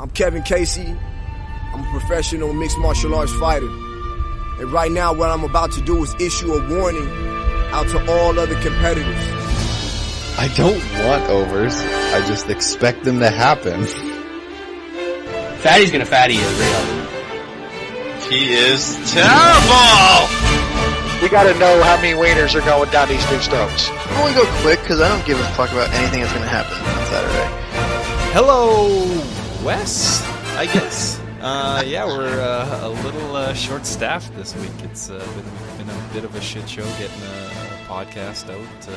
I'm Kevin Casey. I'm a professional mixed martial arts fighter. And right now what I'm about to do is issue a warning out to all other competitors. I don't want overs. I just expect them to happen. Fatty's gonna fatty is real. He is terrible! We gotta know how many wieners are going down these dudes' throats. I'm gonna go quick because I don't give a fuck about anything that's gonna happen on Saturday. Hello, Wes, I guess. Yeah, we're a little short-staffed this week. It's been a bit of a shit show getting a podcast out,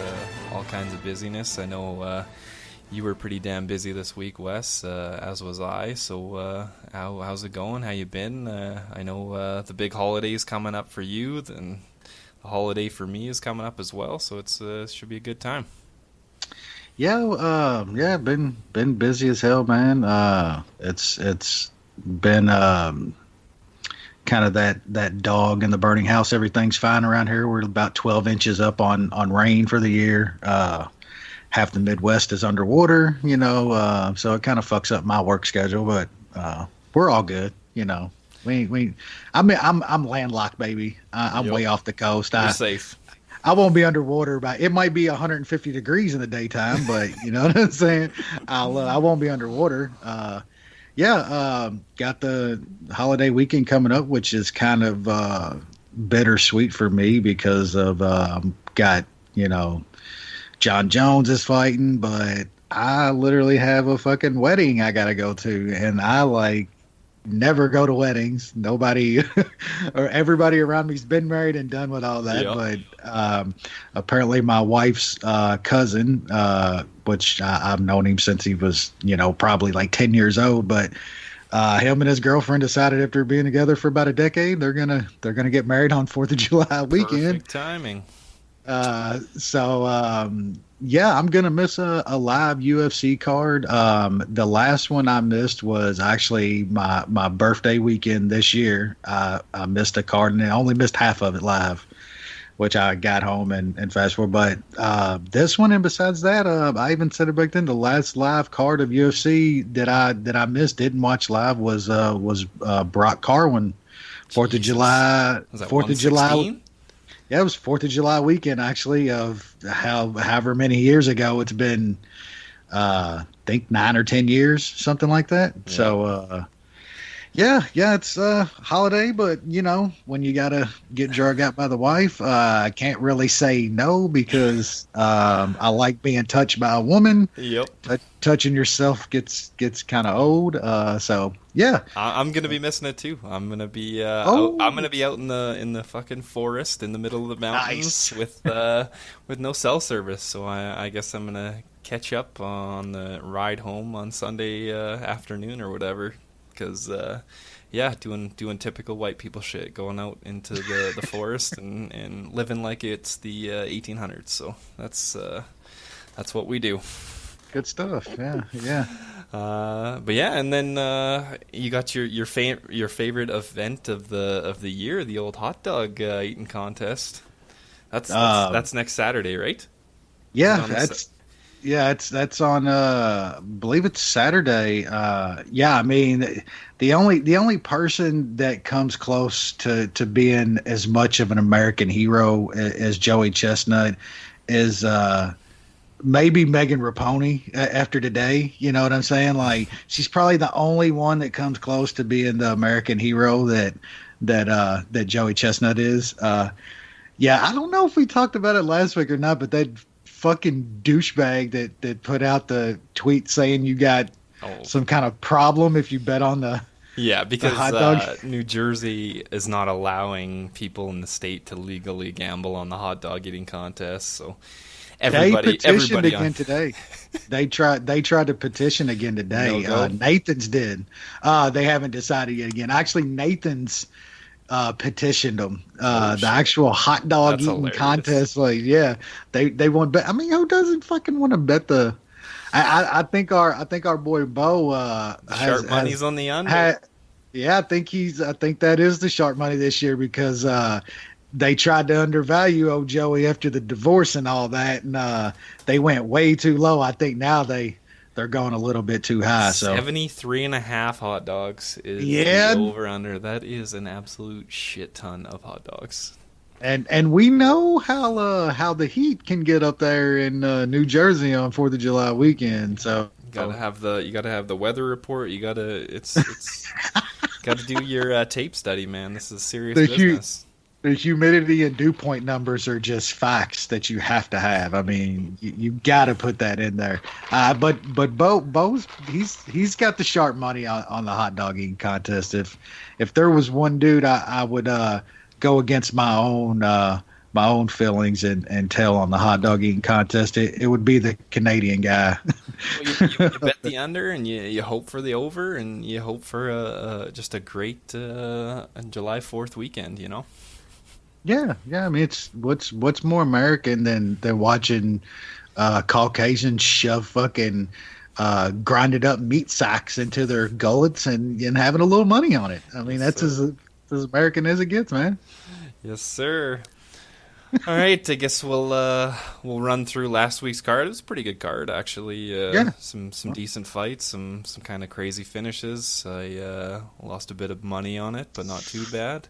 all kinds of busyness. I know you were pretty damn busy this week, Wes, as was I. So how's it going? How you been? I know the big holiday's coming up for you, and the holiday for me is coming up as well. So it should be a good time. Yeah, been busy as hell, man. It's been kind of that dog in the burning house. Everything's fine around here. We're about 12 inches up on rain for the year. Half the Midwest is underwater, so it kind of fucks up my work schedule, but we're all good, I'm landlocked, baby. I'm way off the coast. You're safe. I won't be underwater, but it might be 150 degrees in the daytime, but you know what I'm saying? I won't be underwater. Got the holiday weekend coming up, which is kind of bittersweet for me because of got, John Jones is fighting, but I literally have a fucking wedding I got to go to, and I never go to weddings. Nobody or everybody around me's been married and done with all that. Yep. But apparently my wife's cousin, which I've known him since he was, probably 10 years old, but him and his girlfriend decided after being together for about a decade, they're gonna get married on 4th of July weekend. Perfect timing. I'm gonna miss a live UFC card. The last one I missed was actually my birthday weekend this year. I missed a card and I only missed half of it live, which I got home and fast forward. But this one, and besides that, I even said it back then, the last live card of UFC that I missed, didn't watch live, was Brock Carwin, 4th of July. Was that 4th of July. 116? Yeah, it was 4th of July weekend, actually, of however many years ago. It's been, I think, 9 or 10 years, something like that. Yeah. So, it's a holiday, but, when you got to get drug out by the wife, I can't really say no because I like being touched by a woman. Yep. Touching yourself gets kind of old. Yeah. I'm gonna be missing it too. I'm gonna be I'm gonna be out in the fucking forest in the middle of the mountains. Nice. with no cell service. So I guess I'm gonna catch up on the ride home on Sunday afternoon or whatever. Because doing typical white people shit, going out into the forest and living like it's the 1800s. So that's what we do. Good stuff. Yeah. But yeah, and then you got your favorite event of the year, the old hot dog eating contest. That's next Saturday, right? Yeah, that's on. I believe it's Saturday. I mean, the only person that comes close to being as much of an American hero as Joey Chestnut is maybe Megan Rapinoe after today. You know what I'm saying? She's probably the only one that comes close to being the American hero that Joey Chestnut is. I don't know if we talked about it last week or not, but that fucking douchebag that put out the tweet saying you got some kind of problem if you bet on the because hot dog. New Jersey is not allowing people in the state to legally gamble on the hot dog eating contest, so they petitioned again today. They tried to petition again today. Nathan's did. They haven't decided yet again. Actually, Nathan's petitioned them. The actual hot dog eating contest. They want to bet. I mean, who doesn't fucking want to bet the? I think our boy Bo sharp money's on the under. I think that is the sharp money this year because they tried to undervalue old Joey after the divorce and all that, and they went way too low. I think now they they're going a little bit too high. So 73.5 hot dogs is the over under. That is an absolute shit ton of hot dogs. And we know how the heat can get up there in New Jersey on 4th of July weekend. So you gotta have the weather report. You gotta gotta do your tape study, man. This is serious business. The humidity and dew point numbers are just facts that you have to have. I mean, you got to put that in there. But Bo's he's got the sharp money on the hot dog eating contest. If there was one dude, I would go against my own feelings and tell on the hot dog eating contest. It would be the Canadian guy. Well, you bet the under, and you hope for the over, and you hope for just a great July 4th weekend. You know. Yeah. I mean, it's what's more American than watching Caucasians shove fucking grinded up meat sacks into their gullets and having a little money on it. I mean, that's as American as it gets, man. Yes, sir. All right, I guess we'll run through last week's card. It was a pretty good card, actually. Some decent fights, some kind of crazy finishes. I lost a bit of money on it, but not too bad.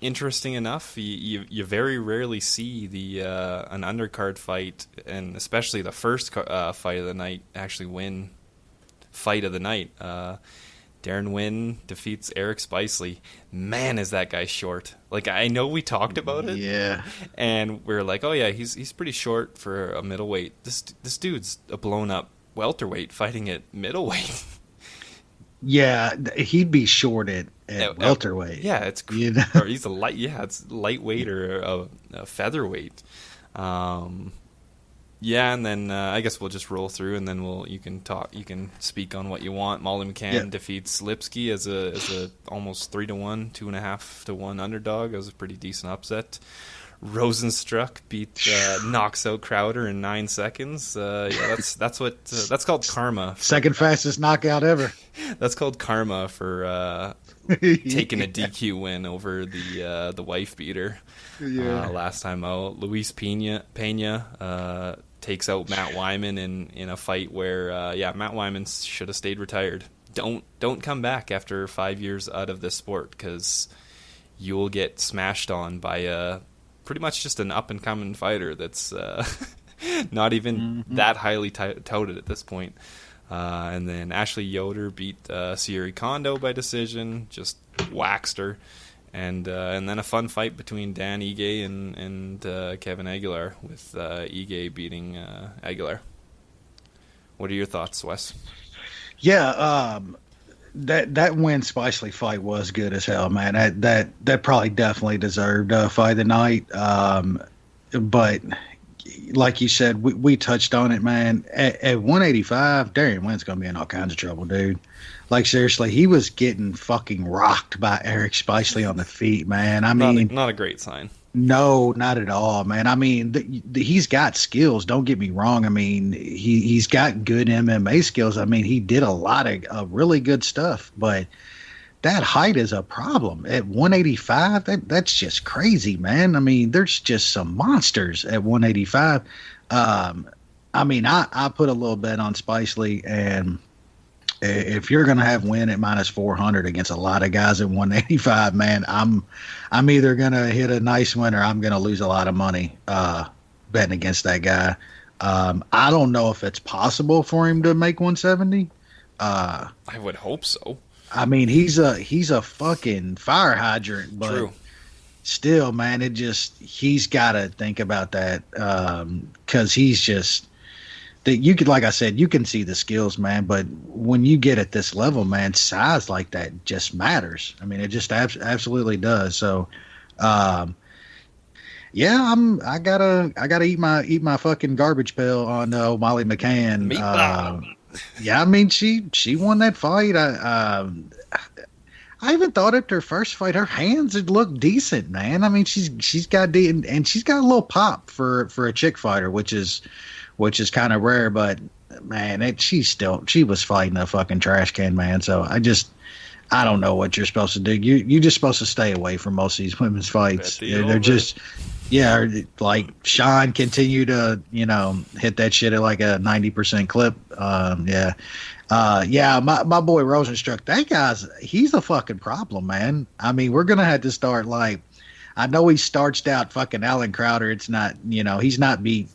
Interesting enough, you very rarely see an undercard fight, and especially the first fight of the night, actually win fight of the night. Darren Wynn defeats Eric Spicely. Man, is that guy short. Like, I know we talked about it. Yeah. And we're like, oh yeah, he's pretty short for a middleweight. This dude's a blown up welterweight fighting at middleweight. Yeah, he'd be short at welterweight. Yeah, it's or he's a light. Yeah, it's lightweight or a featherweight. Yeah, and then I guess we'll just roll through, and then you can speak on what you want. Molly McCann defeats Lipsky as a almost 3-1, 2.5-1 underdog. It was a pretty decent upset. Rosenstruck knocks out Crowder in 9 seconds. That's called karma. Second fastest knockout ever. That's called karma for taking a DQ win over the wife beater. Yeah. Last time out, Luis Pena takes out Matt Wyman in a fight where Matt Wyman should have stayed retired. Don't come back after 5 years out of this sport, because you'll get smashed on by pretty much just an up-and-coming fighter that's not even that highly touted at this point. And then Ashley Yoder beat Sierra Kondo by decision, just waxed her. And then a fun fight between Dan Ige and Kevin Aguilar, with Ige beating Aguilar. What are your thoughts, Wes? Yeah, that Wynn Spicely fight was good as hell, man. That probably definitely deserved fight of the night. But like you said, we touched on it, man. At 185, Darren Wynn's gonna be in all kinds of trouble, dude. Like, seriously, he was getting fucking rocked by Eric Spicely on the feet, man. I mean, not a great sign. No, not at all, man. I mean, he's got skills. Don't get me wrong. I mean, he's got good MMA skills. I mean, he did a lot of really good stuff, but that height is a problem. At 185, that's just crazy, man. I mean, there's just some monsters at 185. I mean, I put a little bet on Spicely, and if you're going to have Wynn at minus 400 against a lot of guys at 185, man, I'm either going to hit a nice win or I'm going to lose a lot of money betting against that guy. I don't know if it's possible for him to make 170. I would hope so. I mean, he's a fucking fire hydrant, but True. Still, man, he's got to think about that, because he's just that you could, like I said, you can see the skills, man, but when you get at this level, man, size like that just matters. I mean, it just absolutely does. So, I gotta eat my fucking garbage pail on Molly McCann. Yeah, I mean, she won that fight. I even thought at her first fight, her hands had looked decent, man. I mean, she's got and she's got a little pop for a chick fighter, which is kind of rare. But man, she was fighting a fucking trash can, man. So I don't know what you're supposed to do. You're just supposed to stay away from most of these women's fights. They're just, yeah, like Shaun continue to, hit that shit at like a 90% clip. Yeah. My boy Rosenstruck, he's a fucking problem, man. I mean, we're going to have to start like, I know he starched out fucking Alan Crowder. It's not, he's not beat,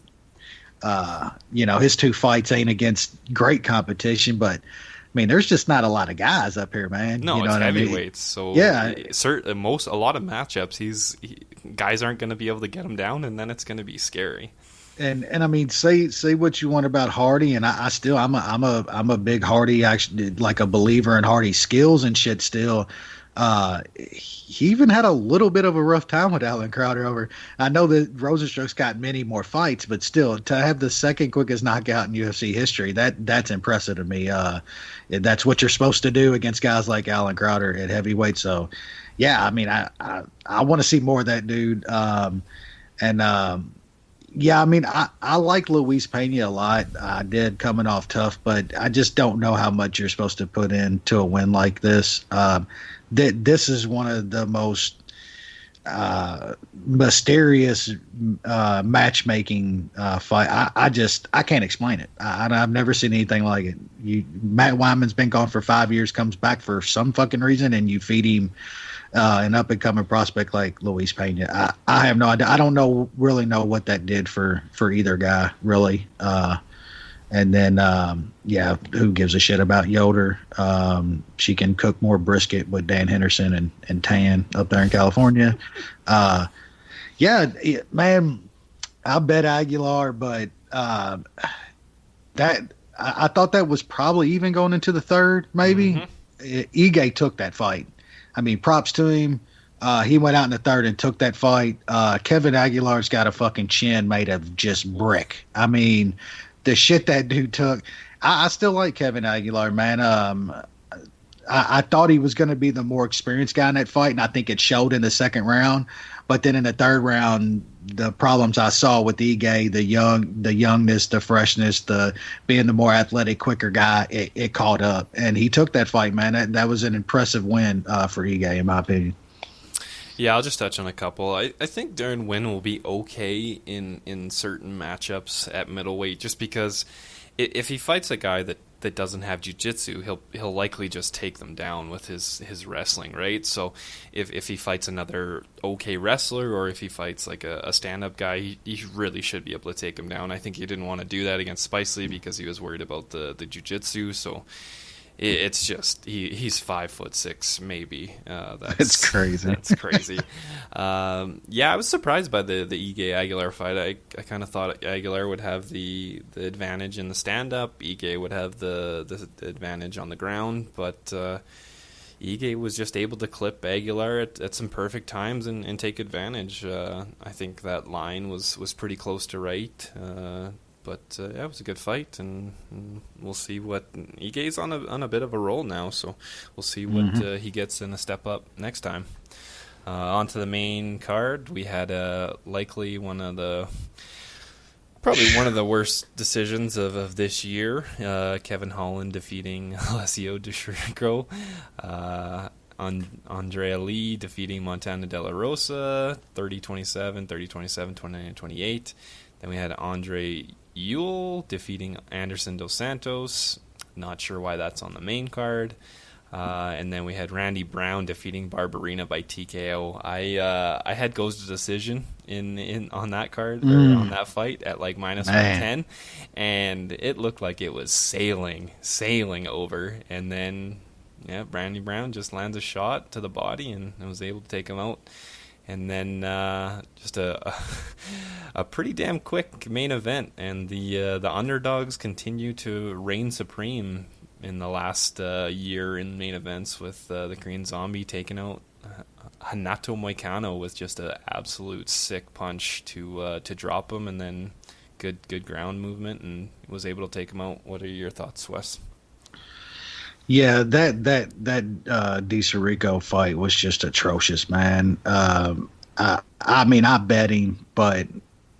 his 2 fights ain't against great competition, but I mean, there's just not a lot of guys up here, man. No, it's heavyweights. So yeah, a lot of matchups, guys aren't going to be able to get him down, and then it's going to be scary. And I mean, say what you want about Hardy, and I'm a big Hardy, actually, like a believer in Hardy's skills and shit. Still, he even had a little bit of a rough time with Alan Crowder over. I know that Rosenstruck's got many more fights, but still, to have the second quickest knockout in UFC history, that's impressive to me. That's what you're supposed to do against guys like Alan Crowder at heavyweight. So, yeah, I mean, I want to see more of that dude. Yeah, I mean, I like Luis Pena a lot. I did coming off tough, but I just don't know how much you're supposed to put into a win like this. This is one of the most mysterious matchmaking fight. I can't explain it. I've never seen anything like it. Matt Wyman's been gone for 5 years, comes back for some fucking reason, and you feed him an up and coming prospect like Luis Pena. I have no idea. I don't really know what that did for either guy, really. And then, who gives a shit about Yoder? She can cook more brisket with Dan Henderson and Tan up there in California. Man, I bet Aguilar, but I thought that was probably even going into the third, maybe. Mm-hmm. Ige took that fight. I mean, props to him. He went out in the third and took that fight. Kevin Aguilar's got a fucking chin made of just brick. I mean, the shit that dude took. I still like Kevin Aguilar, man. I thought he was going to be the more experienced guy in that fight, and I think it showed in the second round. But then in the third round, the problems I saw with Ige, the youngness, the freshness, the being the more athletic, quicker guy, it caught up, and he took that fight, man. That was an impressive win for Ige, in my opinion. Yeah, I'll just touch on a couple. I think Darren Wynn will be okay in certain matchups at middleweight, just because if he fights a guy that doesn't have jiu-jitsu, he'll likely just take them down with his wrestling, right? So if he fights another okay wrestler, or if he fights like a stand-up guy, he really should be able to take him down. I think he didn't want to do that against Spice Lee because he was worried about the jiu-jitsu, so it's just he's 5'6", maybe. That's crazy. That's crazy. I was surprised by the Ige Aguilar fight. I kind of thought Aguilar would have the advantage in the stand up. Ige would have the advantage on the ground, but Ige was just able to clip Aguilar at some perfect times and take advantage. I think that line was pretty close to right. But it was a good fight, and we'll see what Ige's on a bit of a roll now. So we'll see what he gets in a step up next time. On to the main card, we had likely probably one of the worst decisions of this year. Kevin Holland defeating Alessio Dushrenko. Andrea Lee defeating Montana De La Rosa 30-27, 30-27, 29-28. Then we had Andre Ewell defeating Anderson Dos Santos. Not sure why that's on the main card. And then we had Randy Brown defeating Barberina by TKO. I had goes to decision in on that card, or on that fight at like -110, and it looked like it was sailing over. And then Randy Brown just lands a shot to the body and was able to take him out. And then just a pretty damn quick main event, and the underdogs continue to reign supreme in the last year in main events, with the Korean Zombie taking out Renato Moicano with just an absolute sick punch to drop him, and then good ground movement, and was able to take him out. What are your thoughts, Wes? Yeah, that DiCirico fight was just atrocious, man. I mean, I bet him, but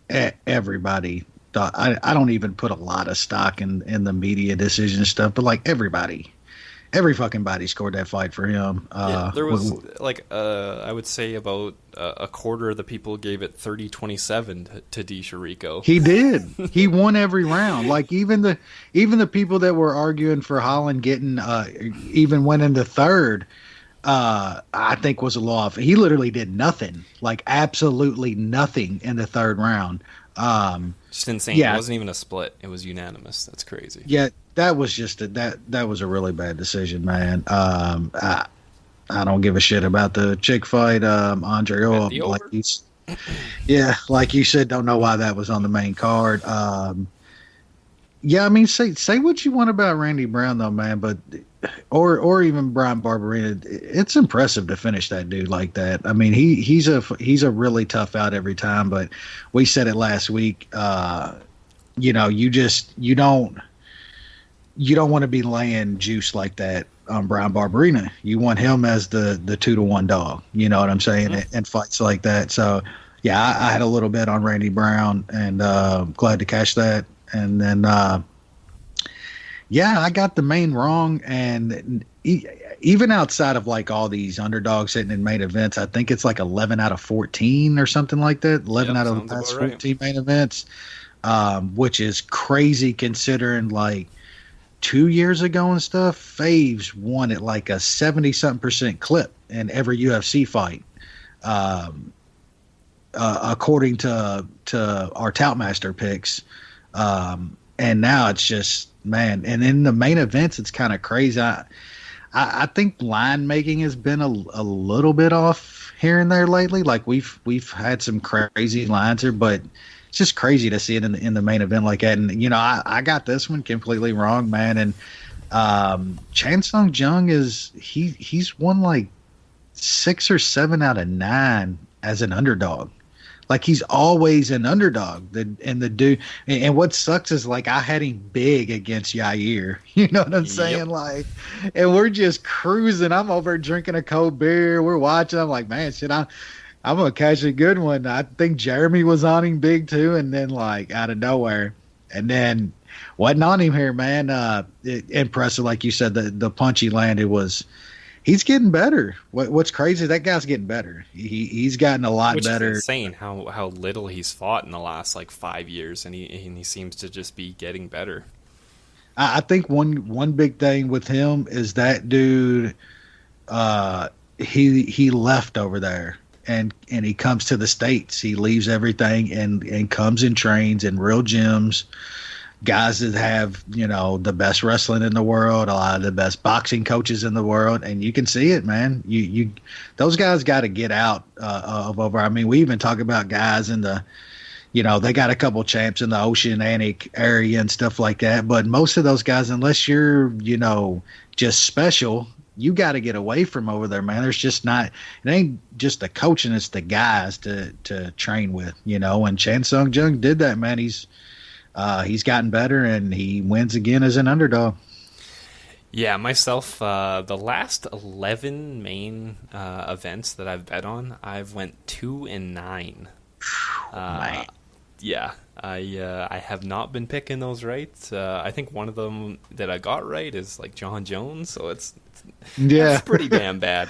everybody thought. I don't even put a lot of stock in the media decision stuff, but like everybody every fucking body scored that fight for him. There was I would say about a quarter of the people gave it 30-27 to D. Chirico. He did. He won every round. Like even the people that were arguing for Holland getting even went into third, I think was a little off. He literally did nothing, like absolutely nothing in the third round. Just insane. Yeah. It wasn't even a split. It was unanimous. That's crazy. Yeah, that was just that was a really bad decision, man. I don't give a shit about the chick fight. Andre like you said, don't know why that was on the main card. Yeah, I mean, say what you want about Randy Brown though, man, but or even Brian Barberina, it's impressive to finish that dude like that. I mean, he's a really tough out every time, but we said it last week. You don't want to be laying juice like that on Brian Barberina. You want him as the 2-1 dog. You know what I'm saying? Mm-hmm. And fights like that. So yeah, I had a little bit on Randy Brown, and glad to cash that. And then, I got the main wrong. And even outside of like all these underdogs hitting in main events, I think it's like 11 out of 14 or something like that. 11 out of the past 14 main events, which is crazy considering like 2 years ago and stuff, Faves won at like a 70-something% clip in every UFC fight. According to our Toutmaster picks. And now it's just, man, and in the main events, it's kind of crazy. I think line making has been a little bit off here and there lately. Like we've had some crazy lines here, but it's just crazy to see it in the main event like that. And, I got this one completely wrong, man. And Chan Sung Jung he's won like 6 or 7 out of 9 as an underdog. Like he's always an underdog. The dude, and what sucks is like I had him big against Yair. You know what I'm saying? Yep. Like, and we're just cruising. I'm over drinking a cold beer. We're watching. I'm like, man, shit, I'm gonna catch a good one. I think Jeremy was on him big too, and then like out of nowhere, and then wasn't on him here, man. Impressive, like you said. The punch he landed was. He's getting better. What's crazy? That guy's getting better. He's gotten a lot better. Which is insane how little he's fought in the last like 5 years, and he seems to just be getting better. I think one big thing with him is that dude. He left over there, and he comes to the States. He leaves everything and comes and trains in real gyms. Guys that have, the best wrestling in the world, a lot of the best boxing coaches in the world, and you can see it, man. You those guys got to get out of over. I mean, we even talk about guys in the, they got a couple champs in the Oceanic area and stuff like that. But most of those guys, unless you're, just special, you got to get away from over there, man. There's just not. It ain't just the coaching; it's the guys to train with, And Chan Sung Jung did that, man. He's gotten better, and he wins again as an underdog. Yeah, myself, the last 11 main events that I've bet on, I've went 2-9. Man. Yeah, I have not been picking those right. I think one of them that I got right is like John Jones, so it's pretty damn bad.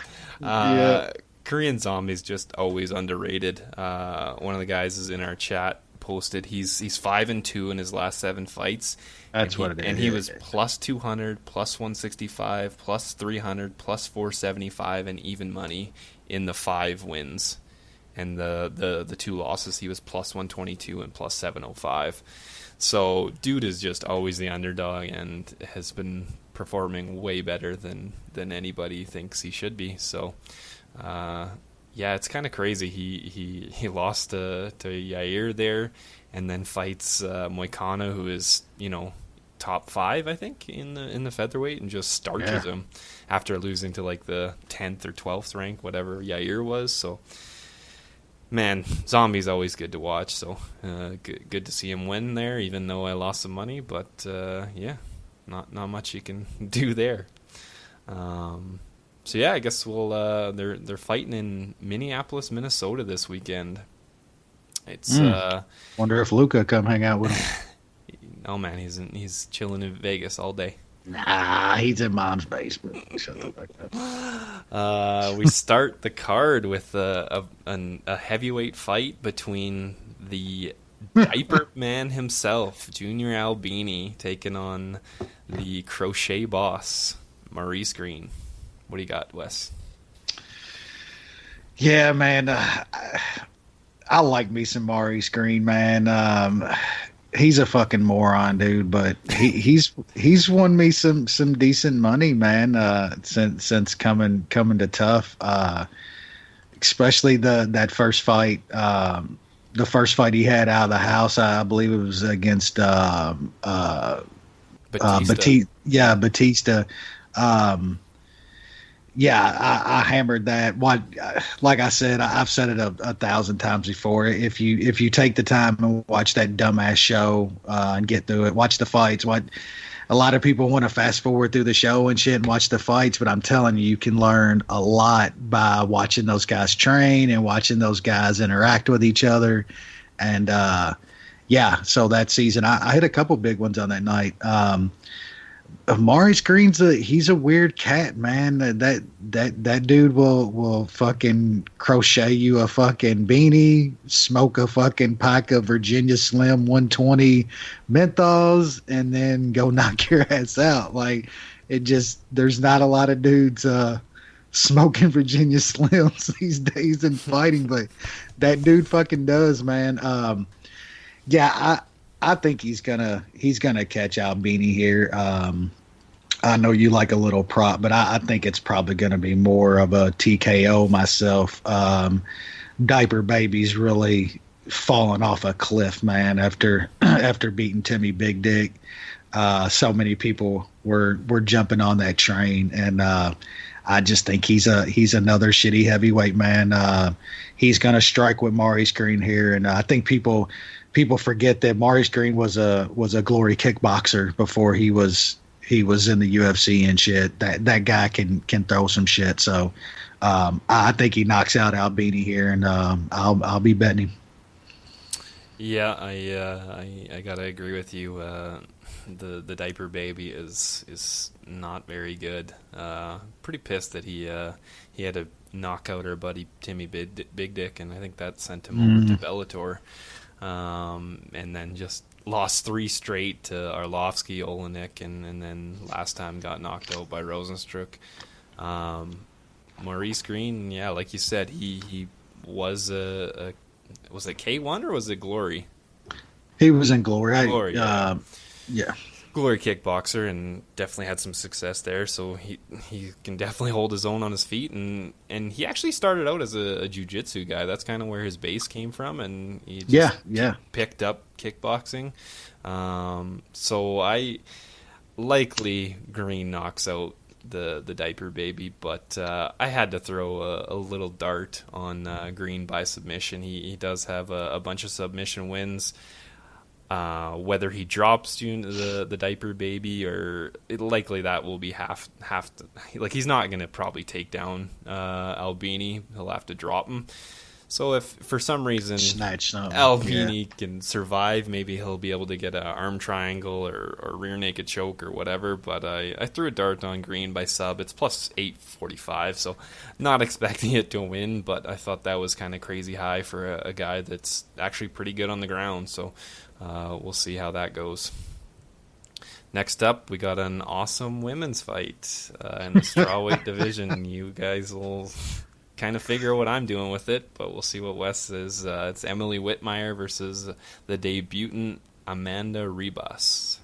Korean Zombie's just always underrated. One of the guys is in our chat. Posted he's 5-2 in his last 7 fights. That's what it is. And he was plus 200, plus 165, plus 300, plus 475, and even money in the 5 wins. And the 2 losses, he was plus 122 and plus 705. So dude is just always the underdog and has been performing way better than anybody thinks he should be. So yeah, it's kind of crazy. He lost to Yair there, and then fights Moicano, who is top 5, I think, in the featherweight, and just starches him after losing to like the 10th or 12th rank, whatever Yair was. So, man, Zombie's always good to watch. So good to see him win there, even though I lost some money. But yeah, not much you can do there. So yeah, I guess we'll. They're fighting in Minneapolis, Minnesota this weekend. It's wonder if Luca come hang out with him. Oh man, he's chilling in Vegas all day. Nah, he's in mom's basement. Shut the fuck up. We start the card with a heavyweight fight between the diaper man himself, Junior Albini, taking on the crochet boss, Maurice Green. What do you got, Wes? Yeah, man. I like me some Maurice Green, man. He's a fucking moron, dude. But he's won me some decent money, man. Since coming to Tough, especially that first fight. The first fight he had out of the house, I believe it was against Batista. Batista. I hammered that. Like I said, I've said it 1,000 times before. If you take the time and watch that dumbass show and get through it, watch the fights. A lot of people want to fast forward through the show and shit and watch the fights, but I'm telling you, you can learn a lot by watching those guys train and watching those guys interact with each other. And so that season, I hit a couple big ones on that night. Maurice Green's he's a weird cat, man. That dude will fucking crochet you a fucking beanie, smoke a fucking pack of Virginia Slim 120 menthols, and then go knock your ass out. Like, there's not a lot of dudes smoking Virginia Slims these days in fighting, but that dude fucking does, man. I think he's gonna catch Albini here. I know you like a little prop, but I think it's probably gonna be more of a TKO myself. Diaper Baby's really fallen off a cliff, man. After beating Timmy Big Dick, so many people were jumping on that train, and I just think he's another shitty heavyweight, man. He's gonna strike with Maurice Green here, and I think people forget that Maurice Green was a glory kickboxer before he was in the UFC and shit. That guy can throw some shit. So I think he knocks out Albini here, and I'll be betting him. Yeah, I gotta agree with you. The Diaper Baby is not very good. Pretty pissed that he had to knock out our buddy Timmy Big Dick, and I think that sent him over to Bellator. And then just lost 3 straight to Arlovsky, Olenek, and then last time got knocked out by Rosenstruck. Maurice Green, yeah, like you said, he was was it K1 or was it Glory? He was in Glory. Glory, yeah. Yeah. Glory kickboxer, and definitely had some success there, so he can definitely hold his own on his feet, and he actually started out as a jiu-jitsu guy. That's kind of where his base came from, and he just picked up kickboxing. So I likely Green knocks out the Diaper Baby, but I had to throw a little dart on Green by submission. He does have a bunch of submission wins. Whether he drops the Diaper Baby, or likely that will be half like he's not going to probably take down Albini. He'll have to drop him. So if for some reason Albini can survive, maybe he'll be able to get an arm triangle or rear naked choke or whatever. But I threw a dart on Green by sub. It's plus 845, so not expecting it to win, but I thought that was kind of crazy high for a guy that's actually pretty good on the ground. So we'll see how that goes. Next up, we got an awesome women's fight in the strawweight division. You guys will kind of figure what I'm doing with it, but we'll see what Wes is. It's Emily Whitmire versus the debutant Amanda Ribas.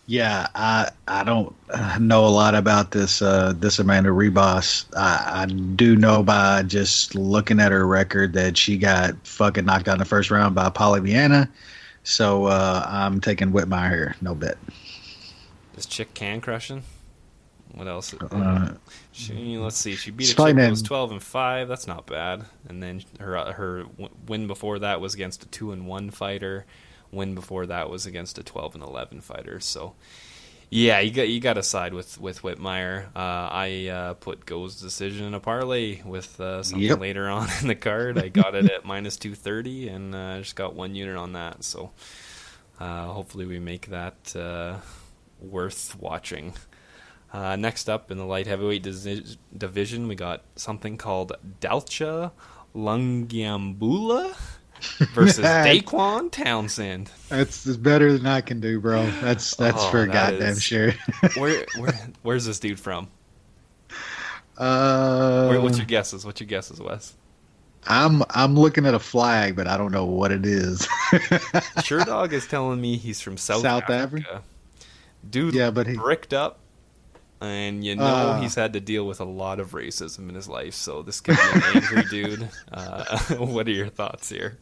Yeah, I don't know a lot about this Amanda Ribas. I do know by just looking at her record that she got fucking knocked out in the first round by Polyviana. So I'm taking Whitmire here. No bet. This chick can crushing. What else? Let's see. She beat a chick that was 12-5. That's not bad. And then her win before that was against a 2-1 fighter. Win before that was against a 12-11 fighter. So, yeah, you got to side with Whitmire. I put Go's decision in a parlay with something later on in the card. I got it at minus 230, and I just got 1 unit on that. So, hopefully we make that worth watching. Next up in the light heavyweight division, we got something called Dalcha Lungiambula versus Daquan Townsend. That's better than I can do, bro. That's for goddamn sure. Where's this dude from? What's your guesses? What's your guesses, Wes? I'm looking at a flag, but I don't know what it is. Sure Dog is telling me he's from South Africa. Dude, yeah, but bricked up, and he's had to deal with a lot of racism in his life, so this could be an angry dude. What are your thoughts here?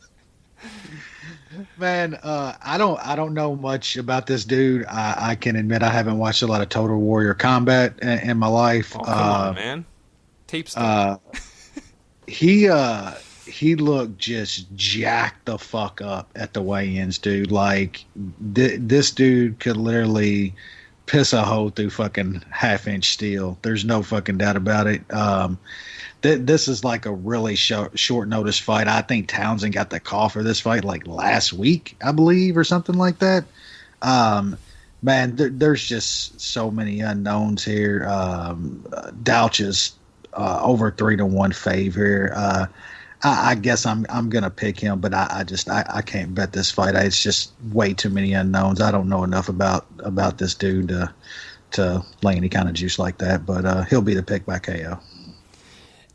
Man, I don't know much about this dude. I can admit I haven't watched a lot of Total Warrior Combat in my life. Oh, come on, man. Tape stuff. He looked just jacked the fuck up at the weigh-ins, dude. Like, this dude could literally piss a hole through fucking half-inch steel. There's no fucking doubt about it. This is like a really short notice fight. I think Townsend got the call for this fight like last week, I believe, or something like that. Man, there's just so many unknowns here. Dalch's over 3-1 fave here. I guess I'm gonna pick him, but I can't bet this fight. It's just way too many unknowns. I don't know enough about this dude to lay any kind of juice like that. But he'll be the pick by KO.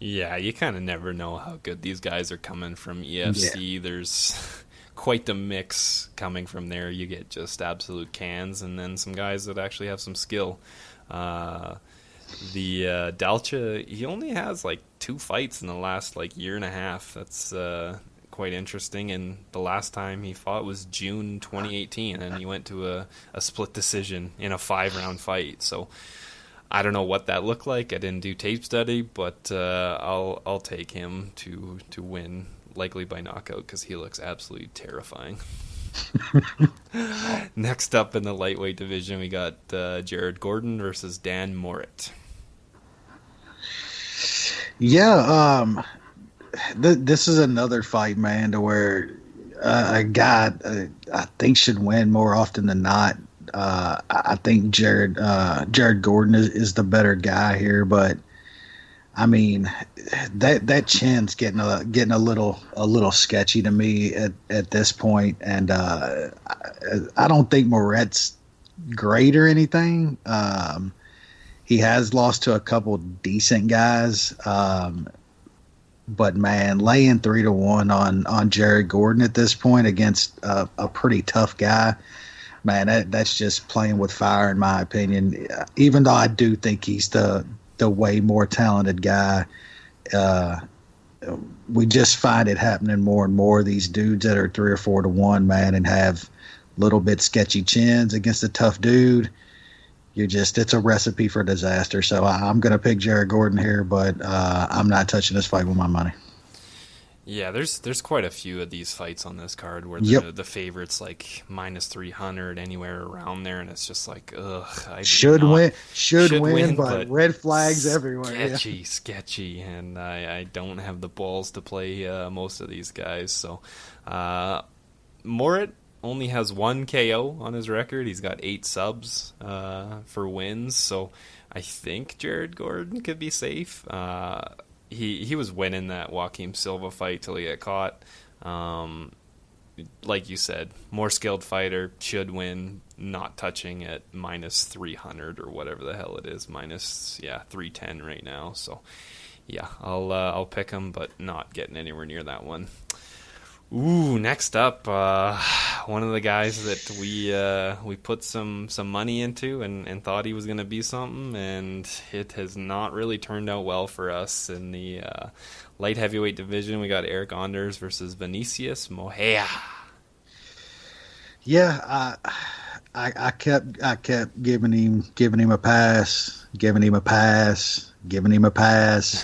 Yeah, you kind of never know how good these guys are coming from EFC. Yeah. There's quite the mix coming from there. You get just absolute cans, and then some guys that actually have some skill. The Dalcha, he only has like 2 fights in the last like year and a half. That's quite interesting. And the last time he fought was June 2018, and he went to a split decision in a 5-round fight. So I don't know what that looked like. I didn't do tape study, but I'll take him to win, likely by knockout, because he looks absolutely terrifying. Next up in the lightweight division, we got Jared Gordon versus Dan Morit. Yeah, this is another fight, man, to where a guy I think should win more often than not. I think Jared Gordon is the better guy here, but I mean that chin's getting a little sketchy to me at this point, and I don't think Moret's great or anything. He has lost to a couple decent guys, but man, laying 3-1 on Jared Gordon at this point against a pretty tough guy, man, that's just playing with fire in my opinion. Even though I do think he's the way more talented guy, we just find it happening more and more. These dudes that are 3 or 4-1, man, and have little bit sketchy chins against a tough dude. It's a recipe for disaster. So I'm going to pick Jared Gordon here, but I'm not touching this fight with my money. Yeah, there's quite a few of these fights on this card where the favorite's like -300 anywhere around there, and it's just like, ugh. Should win, but red flags everywhere. Sketchy, and I don't have the balls to play most of these guys. So Morit only has 1 KO on his record. He's got 8 subs for wins, so I think Jared Gordon could be safe. He was winning that Joaquim Silva fight till he got caught. Like you said, more skilled fighter, should win, not touching at -300 or whatever the hell it is, -310 right now. So yeah, I'll pick him, but not getting anywhere near that one. Ooh, next up, one of the guys that we put some money into and thought he was going to be something, and it has not really turned out well for us. In the light heavyweight division, we got Eric Anders versus Vinicius Moreira. Yeah, I kept giving him a pass,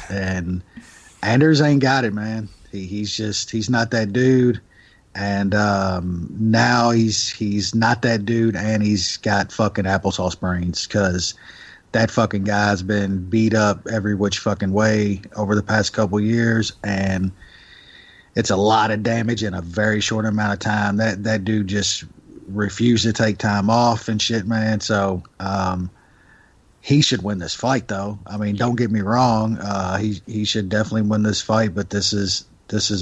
and Anders ain't got it, man. He's not that dude, and now he's not that dude, and he's got fucking applesauce brains, because that fucking guy's been beat up every which fucking way over the past couple years, and it's a lot of damage in a very short amount of time. That dude just refused to take time off and shit, man. So he should win this fight, though. I mean, don't get me wrong. He should definitely win this fight, but this is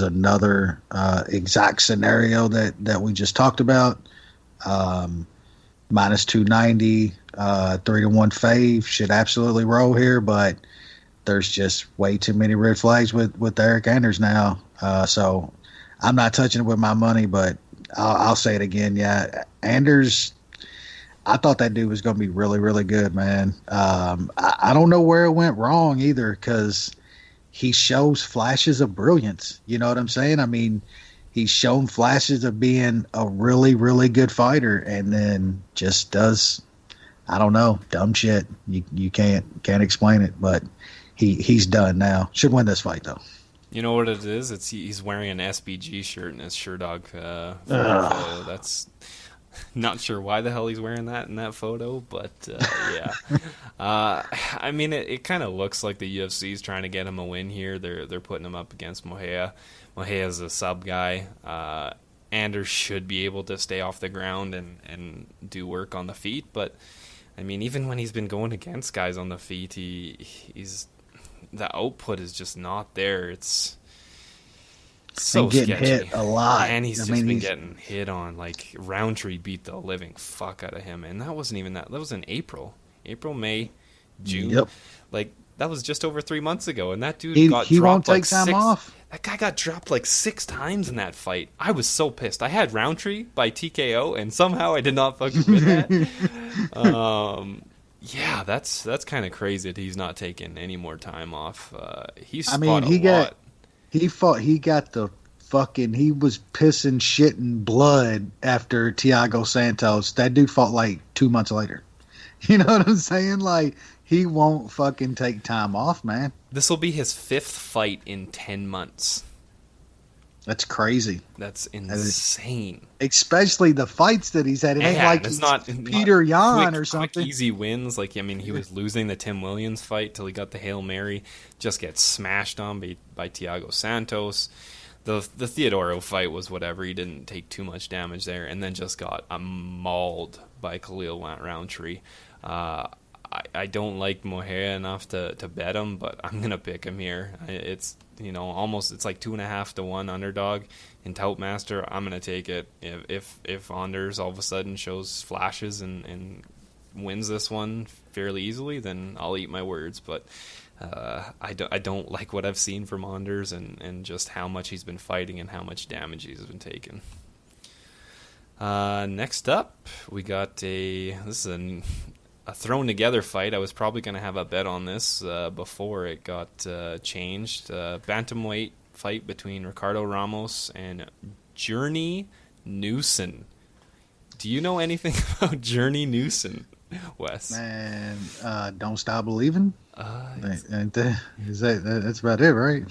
another exact scenario that we just talked about. Minus 290, 3-1 fave should absolutely roll here, but there's just way too many red flags with Eric Anders now. So I'm not touching it with my money, but I'll say it again. Yeah, Anders, I thought that dude was going to be really, really good, man. I don't know where it went wrong either, because he shows flashes of brilliance. You know what I'm saying? I mean, he's shown flashes of being a really, really good fighter, and then just does, I don't know, dumb shit. You can't explain it, but he's done now. Should win this fight, though. You know what it is? He's wearing an SBG shirt in his Sherdog photo. That's not sure why the hell he's wearing that in that photo, but yeah. I mean, it kind of looks like the UFC is trying to get him a win here. They're putting him up against Mejia. Mejia's a sub guy. Anders should be able to stay off the ground and do work on the feet, but I mean, even when he's been going against guys on the feet, he's the output is just not there. It's so getting sketchy. Hit a lot, and he's been getting hit on. Like, Roundtree beat the living fuck out of him, and that wasn't even that. That was in April, May, June. Yep. Like, that was just over 3 months ago, and that dude he dropped won't take like time 6. off. That guy got dropped like 6 times in that fight. I was so pissed. I had Roundtree by TKO, and somehow I did not fucking win that. Yeah, that's kind of crazy that he's not taking any more time off. He's fought a lot. He got the fucking, he was pissing shit and blood after Thiago Santos. That dude fought like 2 months later. You know what I'm saying? Like, he won't fucking take time off, man. This will be his 5th fight in 10 months. That's crazy. That's insane. Especially the fights that he's had. It ain't like it's not Peter Yan quick, or something. Quick, easy wins. Like, I mean, he was losing the Tim Williams fight till he got the Hail Mary. Just gets smashed on by Thiago Santos. The Theodoro fight was whatever. He didn't take too much damage there. And then just got mauled by Khalil Roundtree. I don't like Mejia enough to bet him, but I'm gonna pick him here. It's, you know, almost, it's like 2.5 to 1 underdog in Toutmaster. I'm gonna take it. If Anders all of a sudden shows flashes and wins this one fairly easily, then I'll eat my words. But I don't like what I've seen from Anders and just how much he's been fighting and how much damage he's been taking. Next up, we got this is a thrown together fight. I was probably going to have a bet on this before it got changed. Bantamweight fight between Ricardo Ramos and Journey Newson. Do you know anything about Journey Newson, Wes? Man, Don't Stop Believing. That's about it, right?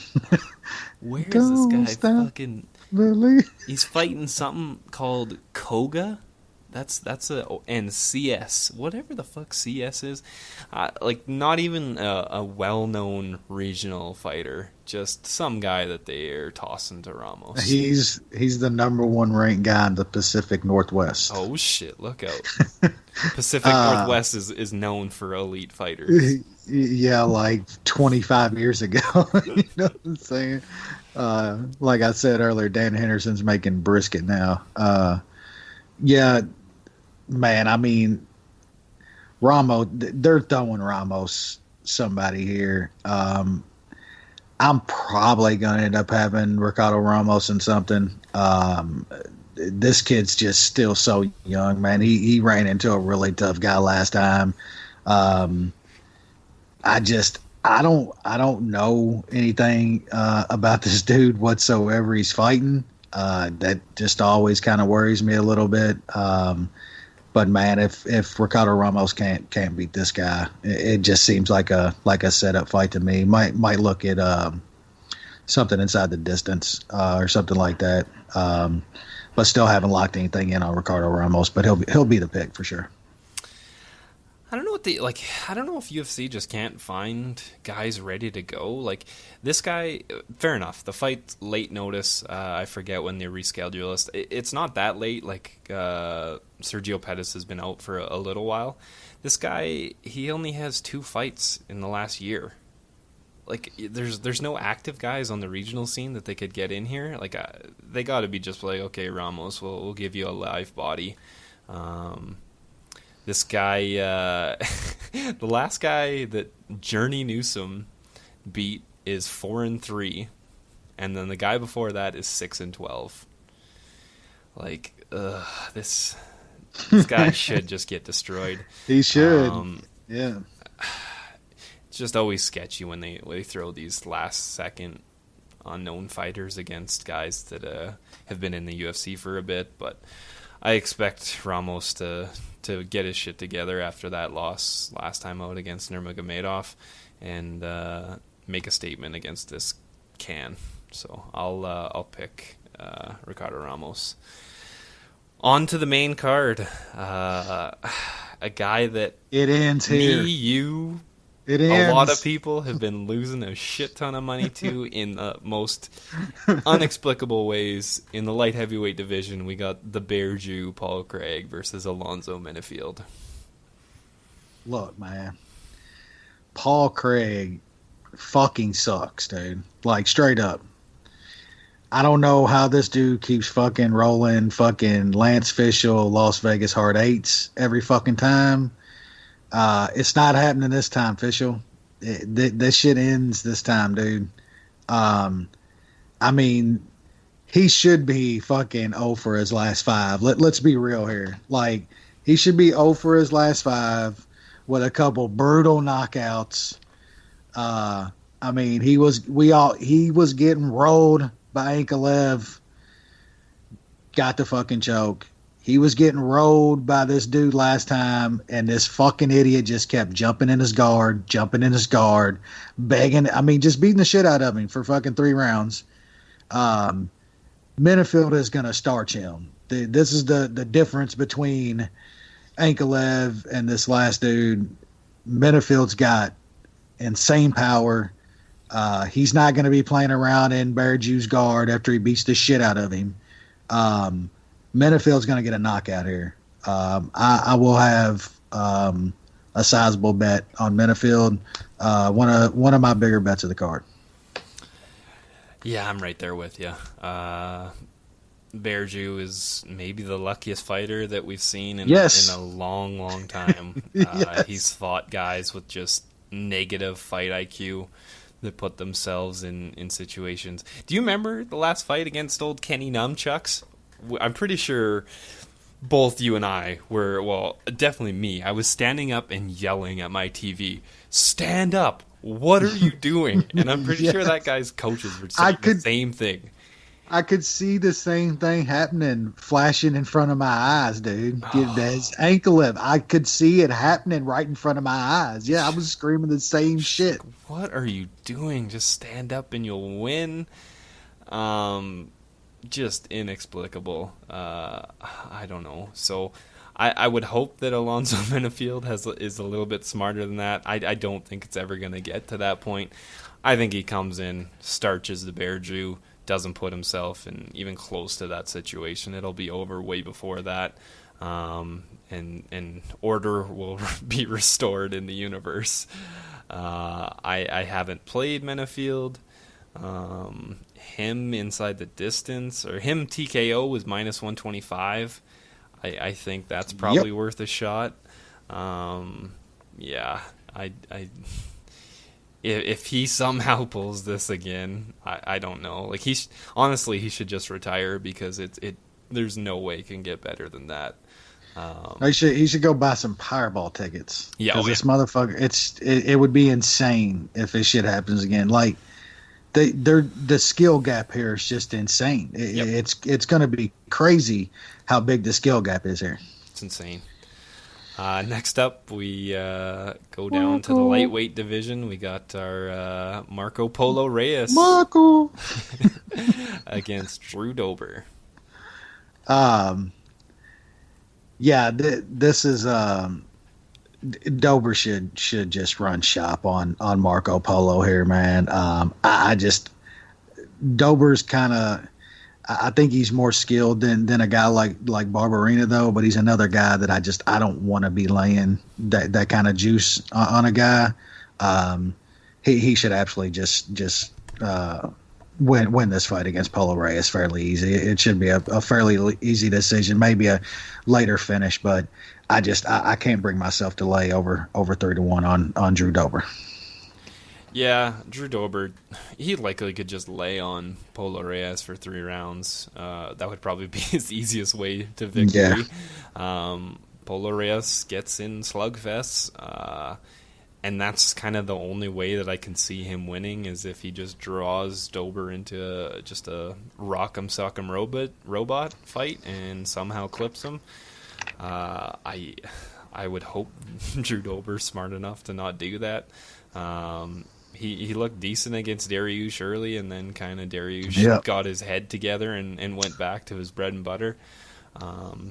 Where is this guy fucking? He's fighting something called Koga. And CS, whatever the fuck CS is, like, not even a well-known regional fighter, just some guy that they are tossing to Ramos. He's the number 1 ranked guy in the Pacific Northwest. Oh shit! Look out! Pacific Northwest is known for elite fighters. Yeah, like 25 years ago. You know what I'm saying? Like I said earlier, Dan Henderson's making brisket now. Yeah. Man, I mean, Ramos, they're throwing Ramos somebody here. I'm probably going to end up having Ricardo Ramos in something. This kid's just still so young, man. He ran into a really tough guy last time. I don't know anything about this dude whatsoever he's fighting. That just always kind of worries me a little bit. But man, if Ricardo Ramos can't beat this guy, it just seems like a setup fight to me. Might look at something inside the distance or something like that. But still haven't locked anything in on Ricardo Ramos. But he'll be the pick for sure. I don't know I don't know if UFC just can't find guys ready to go. Like this guy, fair enough. The fight's late notice. I forget when they reschedule us. It's not that late. Like Sergio Pettis has been out for a little while. This guy, he only has 2 fights in the last year. Like there's no active guys on the regional scene that they could get in here. Like they got to be just like, okay, Ramos, we'll give you a live body. This guy, the last guy that Journey Newsom beat is 4-3, and then the guy before that is 6-12. Like, this guy should just get destroyed. He should. Yeah. It's just always sketchy when they throw these last second unknown fighters against guys that have been in the UFC for a bit, but I expect Ramos to get his shit together after that loss last time out against Nurmagomedov and make a statement against this can. So I'll pick Ricardo Ramos. On to the main card. A guy that it ends here. A lot of people have been losing a shit ton of money to in the most inexplicable ways. In the light heavyweight division, we got the Bear Jew Paul Craig versus Alonzo Menifield. Look, man, Paul Craig fucking sucks, dude. Like, straight up. I don't know how this dude keeps fucking rolling fucking Lance Fishel Las Vegas Hard 8s every fucking time. It's not happening this time, Fishel. This shit ends this time, dude. I mean, he should be fucking 0 for his last 5. Let's be real here. Like, he should be 0 for his last 5 with a couple brutal knockouts. I mean, he was getting rolled by Ankalev. Got the fucking choke. He was getting rolled by this dude last time, and this fucking idiot just kept jumping in his guard, begging. I mean, just beating the shit out of him for fucking 3 rounds. Menifield is going to starch him. This is the difference between Ankalev and this last dude. Menifield's got insane power. He's not going to be playing around in Bear Jew's guard after he beats the shit out of him. Menifield's going to get a knockout here. I will have a sizable bet on Menifield. One of my bigger bets of the card. Yeah, I'm right there with you. Bear Jew is maybe the luckiest fighter that we've seen in a long, long time. Yes. He's fought guys with just negative fight IQ that put themselves in situations. Do you remember the last fight against old Kenny Nunchucks? I'm pretty sure both you and I were, well, definitely me. I was standing up and yelling at my TV, "Stand up! What are you doing?" And I'm pretty sure that guy's coaches were saying the same thing. I could see the same thing happening, flashing in front of my eyes, dude. There's Ankalev. I could see it happening right in front of my eyes. Yeah, I was screaming the same shit. What are you doing? Just stand up and you'll win. Just inexplicable. I don't know. So I would hope that Alonzo Menifield is a little bit smarter than that. I don't think it's ever going to get to that point. I think he comes in, starches the Bear Jew, doesn't put himself in even close to that situation. It'll be over way before that. And order will be restored in the universe. I haven't played Menifield. Him inside the distance, or him TKO was minus 125. I think that's probably worth a shot. Yeah, if he somehow pulls this again, I don't know. Like he should just retire because there's no way it can get better than that. He should go buy some Powerball tickets. Yeah, because this motherfucker, it would be insane if this shit happens again. Like the skill gap here is just insane. It's going to be crazy how big the skill gap is here. It's insane. Next up, we go down to the lightweight division. We got our Marco Polo Reyes against Drew Dober. Yeah, this is Dober should just run shop on Marco Polo here, man. I just Dober's kind of. I think he's more skilled than a guy like Barberina, though. But he's another guy that I don't want to be laying that kind of juice on a guy. He should absolutely just win this fight against Polo Reyes fairly easy. It should be a fairly easy decision, maybe a later finish, but I can't bring myself to lay over 3-1 on Drew Dober. Yeah, Drew Dober, he likely could just lay on Polo Reyes for 3 rounds. That would probably be his easiest way to victory. Yeah. Polo Reyes gets in slugfests, and that's kind of the only way that I can see him winning is if he just draws Dober into just a rock'em sock'em robot fight and somehow clips him. I would hope Drew Dober's smart enough to not do that. He looked decent against Dariush early, and then kind of Dariush got his head together and went back to his bread and butter.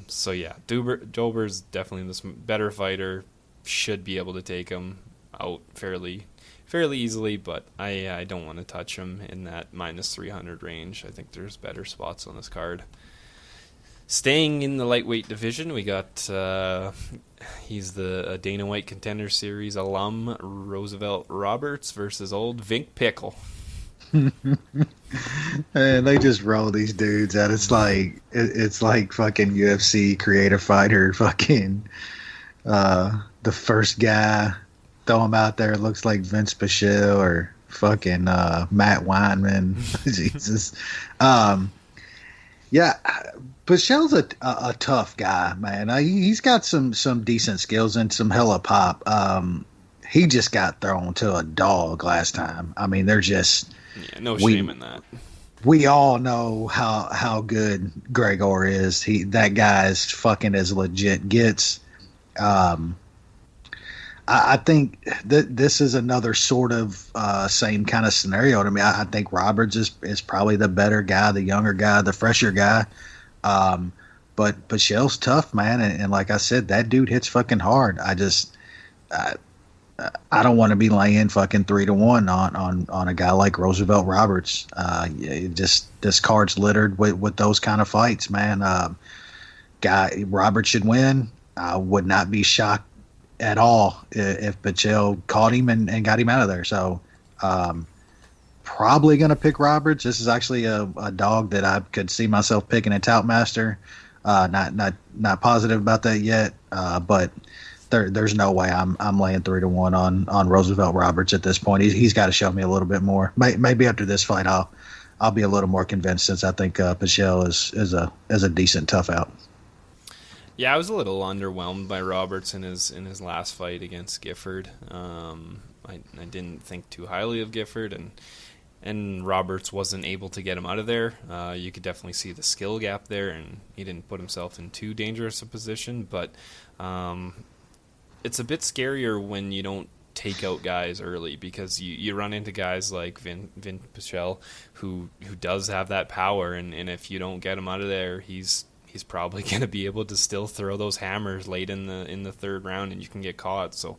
So yeah, Dober's definitely this better fighter. Should be able to take him out fairly easily, but I don't want to touch him in that minus 300 range. I think there's better spots on this card. Staying in the lightweight division, we got he's the Dana White Contender Series alum Roosevelt Roberts versus old Vink Pickle. And they just roll these dudes out. It's like fucking UFC creative fighter fucking the first guy, throw him out there, looks like Vince Pichel or fucking Matt Weinman. Jesus. Yeah, Pichel's a tough guy, man. He's got some decent skills and some hella pop. He just got thrown to a dog last time. I mean, they're just no shame in that. We all know how good Gregor is. That guy is fucking as legit gets. I think that this is another sort of same kind of scenario to me. I think Roberts is probably the better guy, the younger guy, the fresher guy. But Pichel's tough, man. And like I said, that dude hits fucking hard. I don't want to be laying fucking 3-1 on a guy like Roosevelt Roberts. This card's littered with those kind of fights, man. Roberts should win. I would not be shocked at all if Pichel caught him and got him out of there. So probably going to pick Roberts. This is actually a dog that I could see myself picking at Toutmaster. Not positive about that yet, but there's no way I'm laying 3-1 on Roosevelt Roberts at this point. He's got to show me a little bit more. Maybe after this fight I'll be a little more convinced, since I think Pichel is a decent tough out. Yeah, I was a little underwhelmed by Roberts in his last fight against Gifford. I didn't think too highly of Gifford, and Roberts wasn't able to get him out of there. You could definitely see the skill gap there, and he didn't put himself in too dangerous a position. But it's a bit scarier when you don't take out guys early, because you run into guys like Vin Pichel who does have that power, and if you don't get him out of there, he's probably going to be able to still throw those hammers late in the third round, and you can get caught. So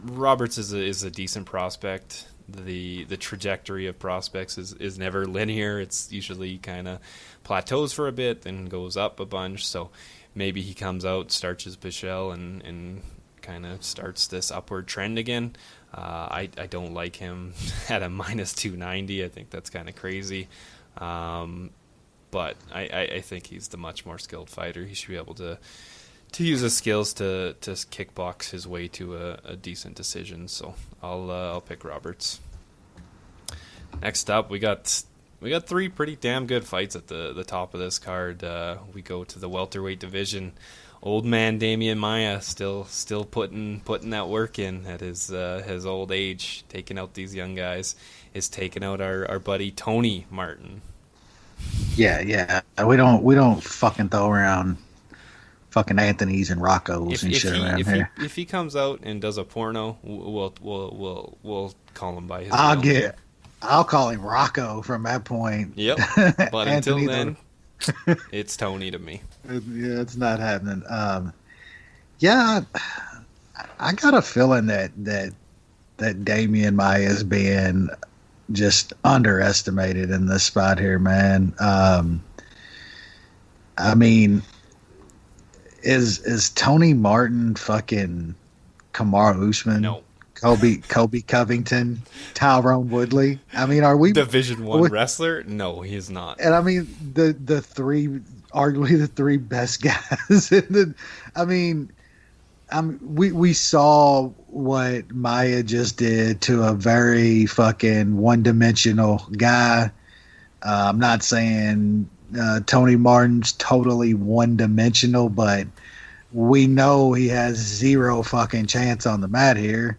Roberts is a decent prospect. The trajectory of prospects is never linear. It's usually kind of plateaus for a bit, then goes up a bunch. So maybe he comes out, starts his Pichel, and kind of starts this upward trend again. I don't like him at a minus 290. I think that's kind of crazy. But I think he's the much more skilled fighter. He should be able to use his skills to kickbox his way to a decent decision. So I'll pick Roberts. Next up, we got 3 pretty damn good fights at the top of this card. We go to the welterweight division. Old man Damian Maia still putting that work in at his old age, taking out these young guys. Is taking out our buddy Tony Martin. Yeah. We don't fucking throw around fucking Anthony's and Rocco's and shit around here. If he comes out and does a porno, we'll call him by his name. I'll call him Rocco from that point. Yep. But until then, it's Tony to me. Yeah, it's not happening. Yeah, I got a feeling that Damian Maia is being just underestimated in this spot here, man. I mean, is Tony Martin fucking Kamaru Usman? No. Kobe Covington, Tyrone Woodley. I mean, are we Division I wrestler? No, he's not. And I mean, the three, arguably the three best guys in the. I mean, we saw what Maya just did to a very fucking one-dimensional guy. I'm not saying Tony Martin's totally one-dimensional, but we know he has zero fucking chance on the mat here.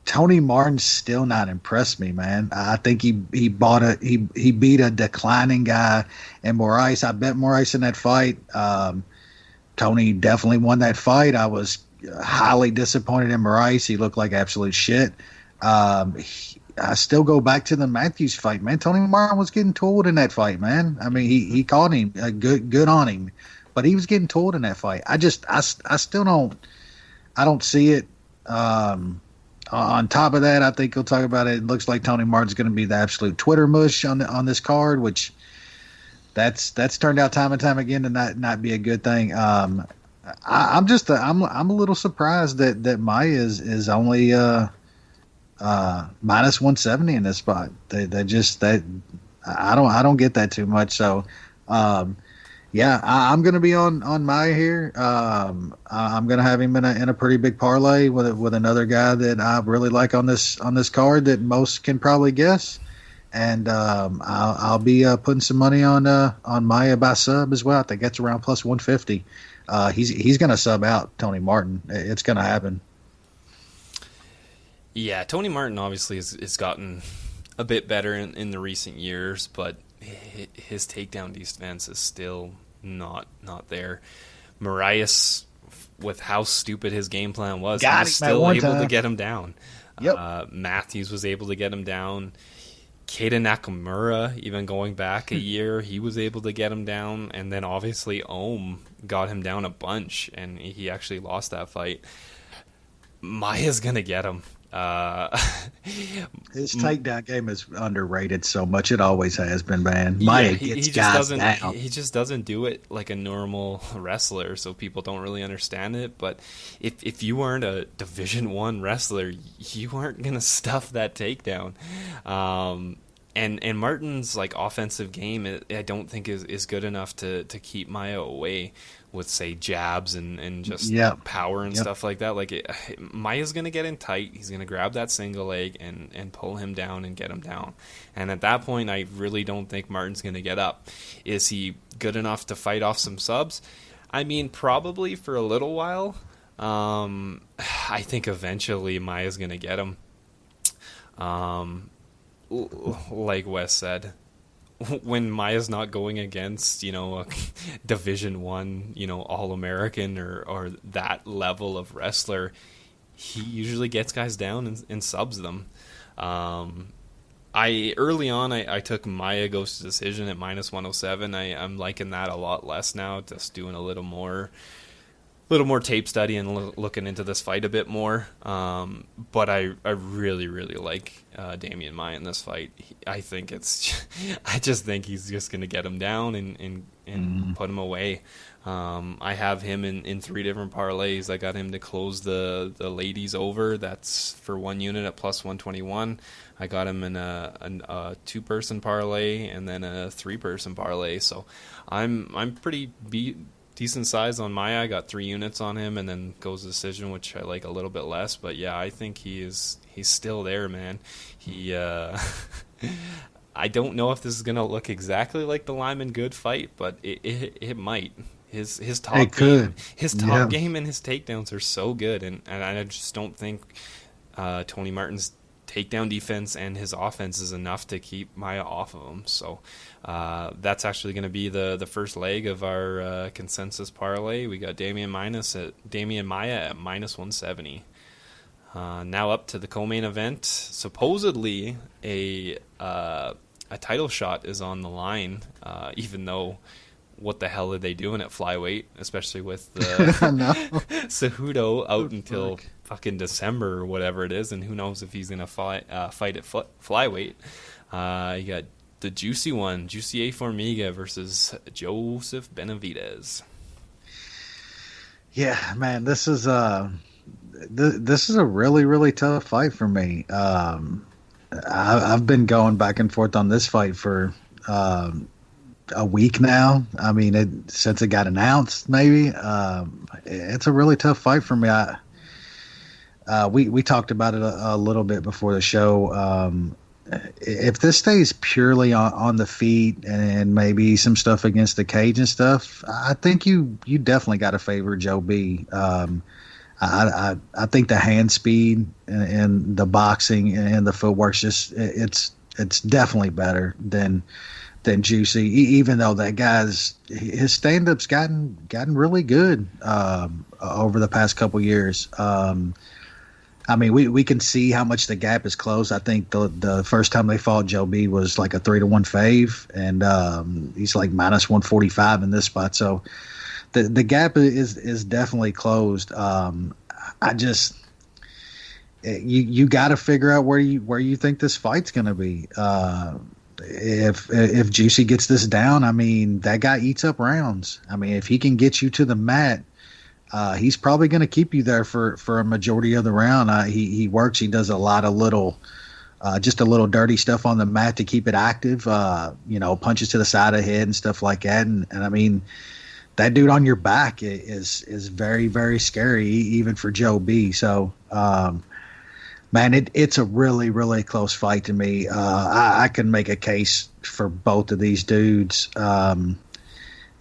Tony Martin's still not impressed me, man. I think he beat a declining guy in Moraes. I bet Moraes in that fight. Tony definitely won that fight. I was highly disappointed in Moraes. He looked like absolute shit. I still go back to the Matthews fight, man. Tony Martin was getting tooled in that fight, man. I mean, he caught him, good on him, but he was getting tooled in that fight. I still don't see it. On top of that, I think he'll talk about it. It looks like Tony Martin's going to be the absolute Twitter mush on this card, which that's turned out time and time again to not be a good thing. I'm a little surprised that Maya is only minus 170 in this spot. I don't get that too much. So yeah, I'm going to be on Maya here. I'm going to have him in a pretty big parlay with another guy that I really like on this card that most can probably guess, and I'll be putting some money on Maya by sub as well. I think that's around plus 150. He's going to sub out Tony Martin. It's going to happen. Yeah, Tony Martin obviously has gotten a bit better in the recent years, but his takedown defense is still not there. Marias, with how stupid his game plan was, he was still able to get him down. Yep. Matthews was able to get him down. Keita Nakamura, even going back a year, he was able to get him down. And then obviously Ohm got him down a bunch, and he actually lost that fight. Maya's going to get him. His takedown game is underrated so much. It always has been, man. Maya gets guys down. He just doesn't do it like a normal wrestler, so people don't really understand it. But if you weren't a Division I wrestler, you weren't gonna stuff that takedown. And Martin's like offensive game, I don't think is good enough to keep Maya away with, say, jabs and just power and stuff like that. Like Maya's gonna get in tight. He's gonna grab that single leg and pull him down and get him down. And at that point, I really don't think Martin's gonna get up. Is he good enough to fight off some subs? I mean, probably for a little while. I think eventually Maya's gonna get him. Like Wes said, when Maya's not going against, a Division I, All-American or that level of wrestler, he usually gets guys down and subs them. Early on, I took Maya goes to decision at minus 107. I'm liking that a lot less now, just doing a little more tape study and looking into this fight a bit more. But I really, really like Damian Maia in this fight. I just think he's just going to get him down and put him away. I have him in 3 different parlays. I got him to close the ladies over. That's for 1 unit at plus 121. I got him in a 2-person parlay and then a 3-person parlay. So I'm pretty decent size on Maya. I got 3 units on him, and then goes decision, which I like a little bit less. But yeah, I think he's still there, man. He I don't know if this is gonna look exactly like the Lyman Good fight, but it might. His top game, game and his takedowns are so good, and I just don't think Tony Martin's takedown defense and his offense is enough to keep Maya off of him. So that's actually going to be the first leg of our consensus parlay. We got Damian Maya at minus 170. Now up to the co-main event. Supposedly a title shot is on the line, even though what the hell are they doing at flyweight, especially with I know. Cejudo out until fucking December or whatever it is, and who knows if he's going to fight at flyweight. You got the juicy one, Jussier Formiga versus Joseph Benavidez. Yeah, man, this is a really, really tough fight for me. I've been going back and forth on this fight for a week now. I mean, since it got announced, maybe. It's a really tough fight for me. We talked about it a little bit before the show. If this stays purely on the feet and maybe some stuff against the cage and stuff, I think you definitely got to favor Joe B. I think the hand speed and the boxing and the footwork's just it's definitely better than Juicy. Even though that guy's his stand-up's gotten really good over the past couple years. I mean, we can see how much the gap is closed. I think the first time they fought, Joe B was like a 3-1 fave, and he's like minus 145 in this spot. So the gap is definitely closed. I just you got to figure out where you think this fight's going to be. If Juicy gets this down, I mean, that guy eats up rounds. I mean, if he can get you to the mat, he's probably going to keep you there for a majority of the round. He works. He does a lot of just a little dirty stuff on the mat to keep it active. Punches to the side of the head and stuff like that. And I mean, that dude on your back is very, very scary, even for Joe B. So, man, it's a really, really close fight to me. I can make a case for both of these dudes.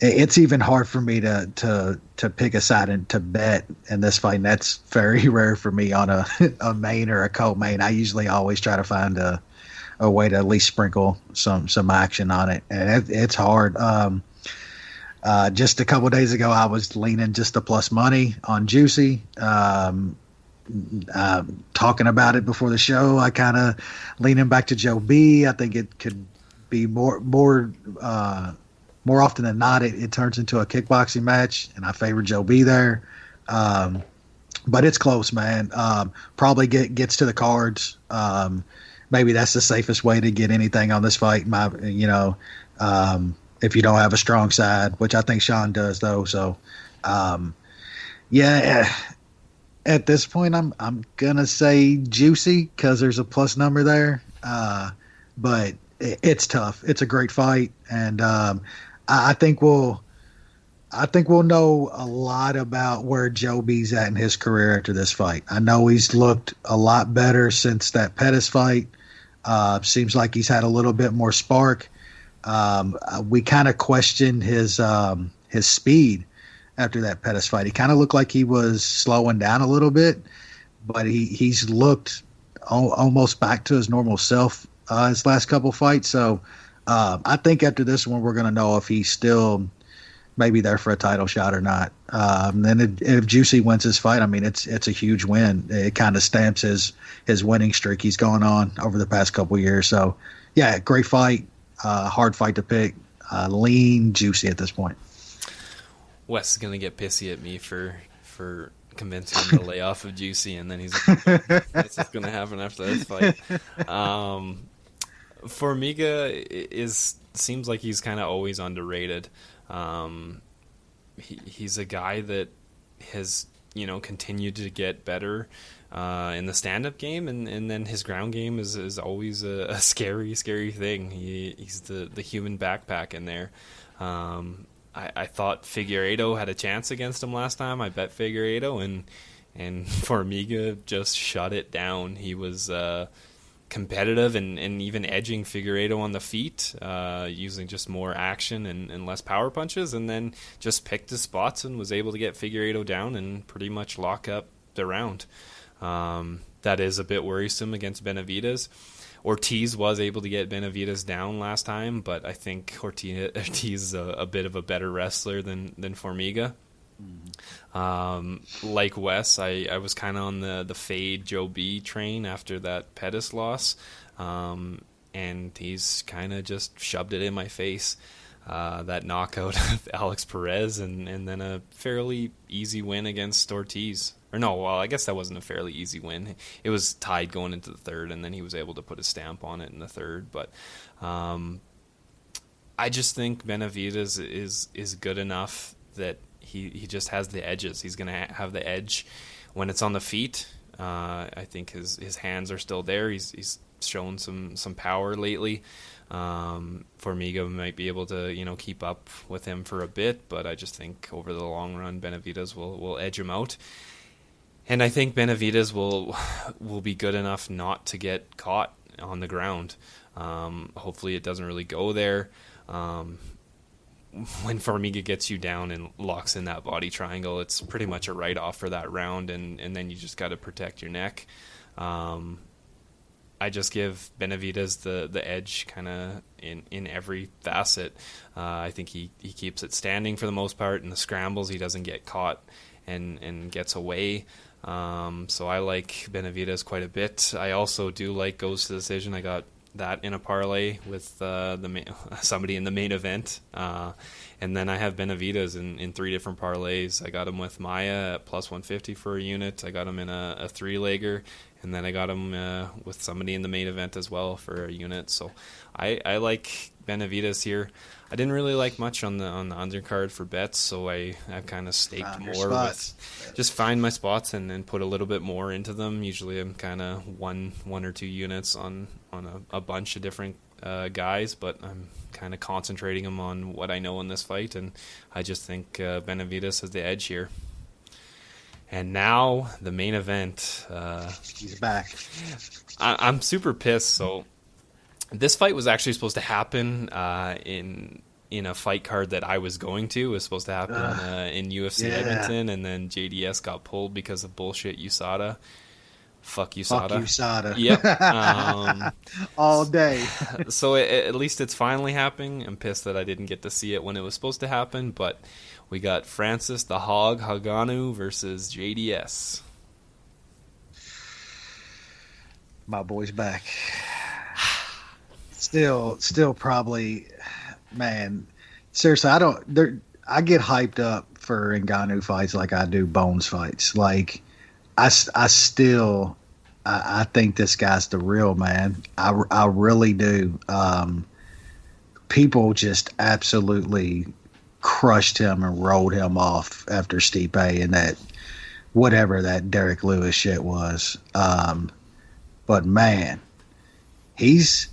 It's even hard for me to pick a side and to bet in this fight. And that's very rare for me on a main or a co-main. I usually always try to find a way to at least sprinkle some action on it, and it's hard. Just a couple of days ago, I was leaning just the plus money on Juicy. Talking about it before the show, I kind of leaning back to Joe B. I think it could be more often than not, it turns into a kickboxing match, and I favor Joe B there. But it's close, man. Probably gets to the cards. Maybe that's the safest way to get anything on this fight. If you don't have a strong side, which I think Shaun does, though. So, yeah. At this point, I'm gonna say Juicy because there's a plus number there. But it's tough. It's a great fight, and I think we'll know a lot about where Joe B's at in his career after this fight. I know he's looked a lot better since that Pettis fight. Seems like he's had a little bit more spark. We kind of questioned his speed after that Pettis fight. He kind of looked like he was slowing down a little bit, but he's looked almost back to his normal self his last couple fights. So I think after this one, we're going to know if he's still maybe there for a title shot or not. Then if Juicy wins this fight, I mean, it's a huge win. It kind of stamps his winning streak he's gone on over the past couple of years. So, yeah, great fight. Hard fight to pick. Lean Juicy at this point. Wes is going to get pissy at me for convincing him to lay off of Juicy, and then he's like, that's what's going to happen after this fight. Formiga seems like he's kind of always underrated. He's a guy that has continued to get better in the stand-up game, and then his ground game is always a scary thing. He's the human backpack in there. I thought Figueiredo had a chance against him last time. I bet Figueiredo, and Formiga just shut it down. He was competitive and even edging Figueiredo on the feet, using just more action and less power punches, and then just picked his spots and was able to get Figueiredo down and pretty much lock up the round. That is a bit worrisome against Benavidez. Ortiz was able to get Benavidez down last time, but I think Ortiz is a bit of a better wrestler than Formiga. Like Wes, I was kind of on the fade Joe B train after that Pettis loss, and he's kind of just shoved it in my face. that knockout of Alex Perez, and then a fairly easy win against Ortiz. Or no, well, I guess that wasn't a fairly easy win. It was tied going into the third, and then he was able to put a stamp on it in the third. But I just think Benavidez is good enough that he just has the edges. He's going to have the edge when it's on the feet. I think his hands are still there. He's shown some power lately. Formiga might be able to keep up with him for a bit, but I just think over the long run Benavidez will edge him out, and I think Benavidez will be good enough not to get caught on the ground. Hopefully it doesn't really go there. When Formiga gets you down and locks in that body triangle, it's pretty much a write-off for that round, and then you just got to protect your neck. I just give Benavidez the edge kind of in every facet. I think he keeps it standing for the most part. In the scrambles, he doesn't get caught and gets away. So I like Benavidez quite a bit. I also do like goes to decision. I got that in a parlay with somebody in the main event. And then I have Benavidez in 3 different parlays. I got him with Maya at plus 150 for a unit. I got him in a 3-legger. And then I got him with somebody in the main event as well for a unit. So I like Benavidez here. I didn't really like much on the undercard for bets, so I kind of staked more with just find my spots and then put a little bit more into them. Usually I'm kind of one or 2 units on a bunch of different guys, but I'm kind of concentrating them on what I know in this fight, and I just think Benavidez has the edge here. And now the main event. He's back. I'm super pissed. So this fight was actually supposed to happen in a fight card that I was going to. It was supposed to happen in UFC Edmonton, and then JDS got pulled because of bullshit USADA. Fuck USADA. Fuck USADA. Yep. All day. So at least it's finally happening. I'm pissed that I didn't get to see it when it was supposed to happen, but we got Francis the Hawg Ngannou versus JDS. My boy's back. Still probably, man. Seriously, I get hyped up for Ngannou fights like I do Bones fights. Like, I think this guy's the real man. I really do. People just absolutely crushed him and rolled him off after Stipe and that whatever that Derek Lewis shit was. But man, he's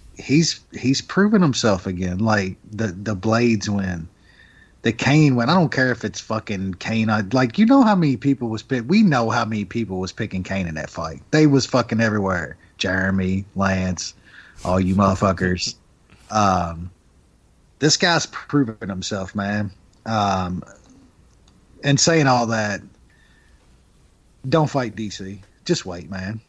proven himself again. Like the Blades win, the Kane win. I don't care if it's fucking Kane. Like, you know how many people was we know how many people was picking Kane in that fight. They was fucking everywhere. Jeremy, Lance, all you motherfuckers. This guy's proven himself, man. And saying all that, don't fight DC. Just wait, man.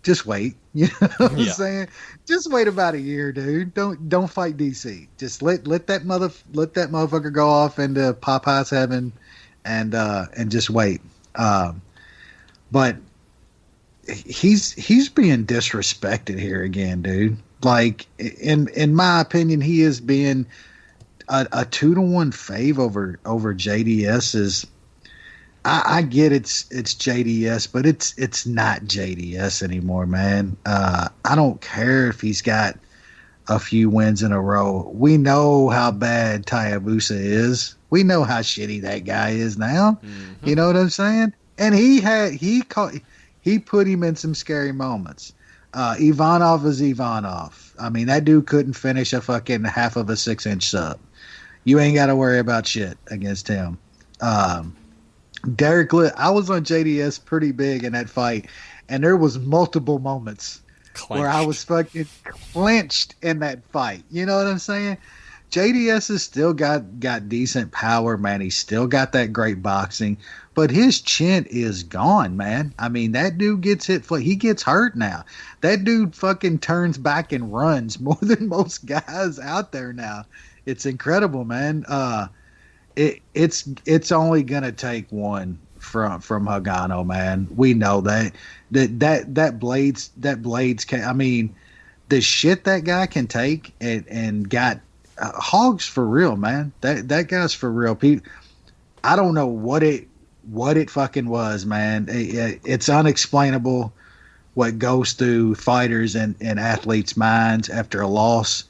Just wait. You know what I'm saying? Just wait about a year, dude. Don't fight DC. Just let that motherfucker go off into Popeye's heaven, and just wait. But he's being disrespected here again, dude. Like in my opinion, he is being a 2-1 fave over JDS. I get it's JDS, but it's not JDS anymore, man. I don't care if he's got a few wins in a row. We know how bad Hayabusa is. We know how shitty that guy is now. Mm-hmm. You know what I'm saying? And he put him in some scary moments. Ivanov is Ivanov. I mean, that dude couldn't finish a fucking half of a 6-inch sub. You ain't got to worry about shit against him. Derek Lewis, I was on JDS pretty big in that fight, and there was multiple moments where I was fucking clenched in that fight. You know what I'm saying? JDS has still got decent power, man. He's still got that great boxing, but his chin is gone, man. I mean, that dude gets hit. He gets hurt now. That dude fucking turns back and runs more than most guys out there now. It's incredible, man. It's only gonna take one from Ngannou, man. We know that Blades can. I mean, the shit that guy can take and got Hawg's for real, man. That guy's for real. I don't know what it fucking was, man. It's unexplainable what goes through fighters and athletes' minds after a loss,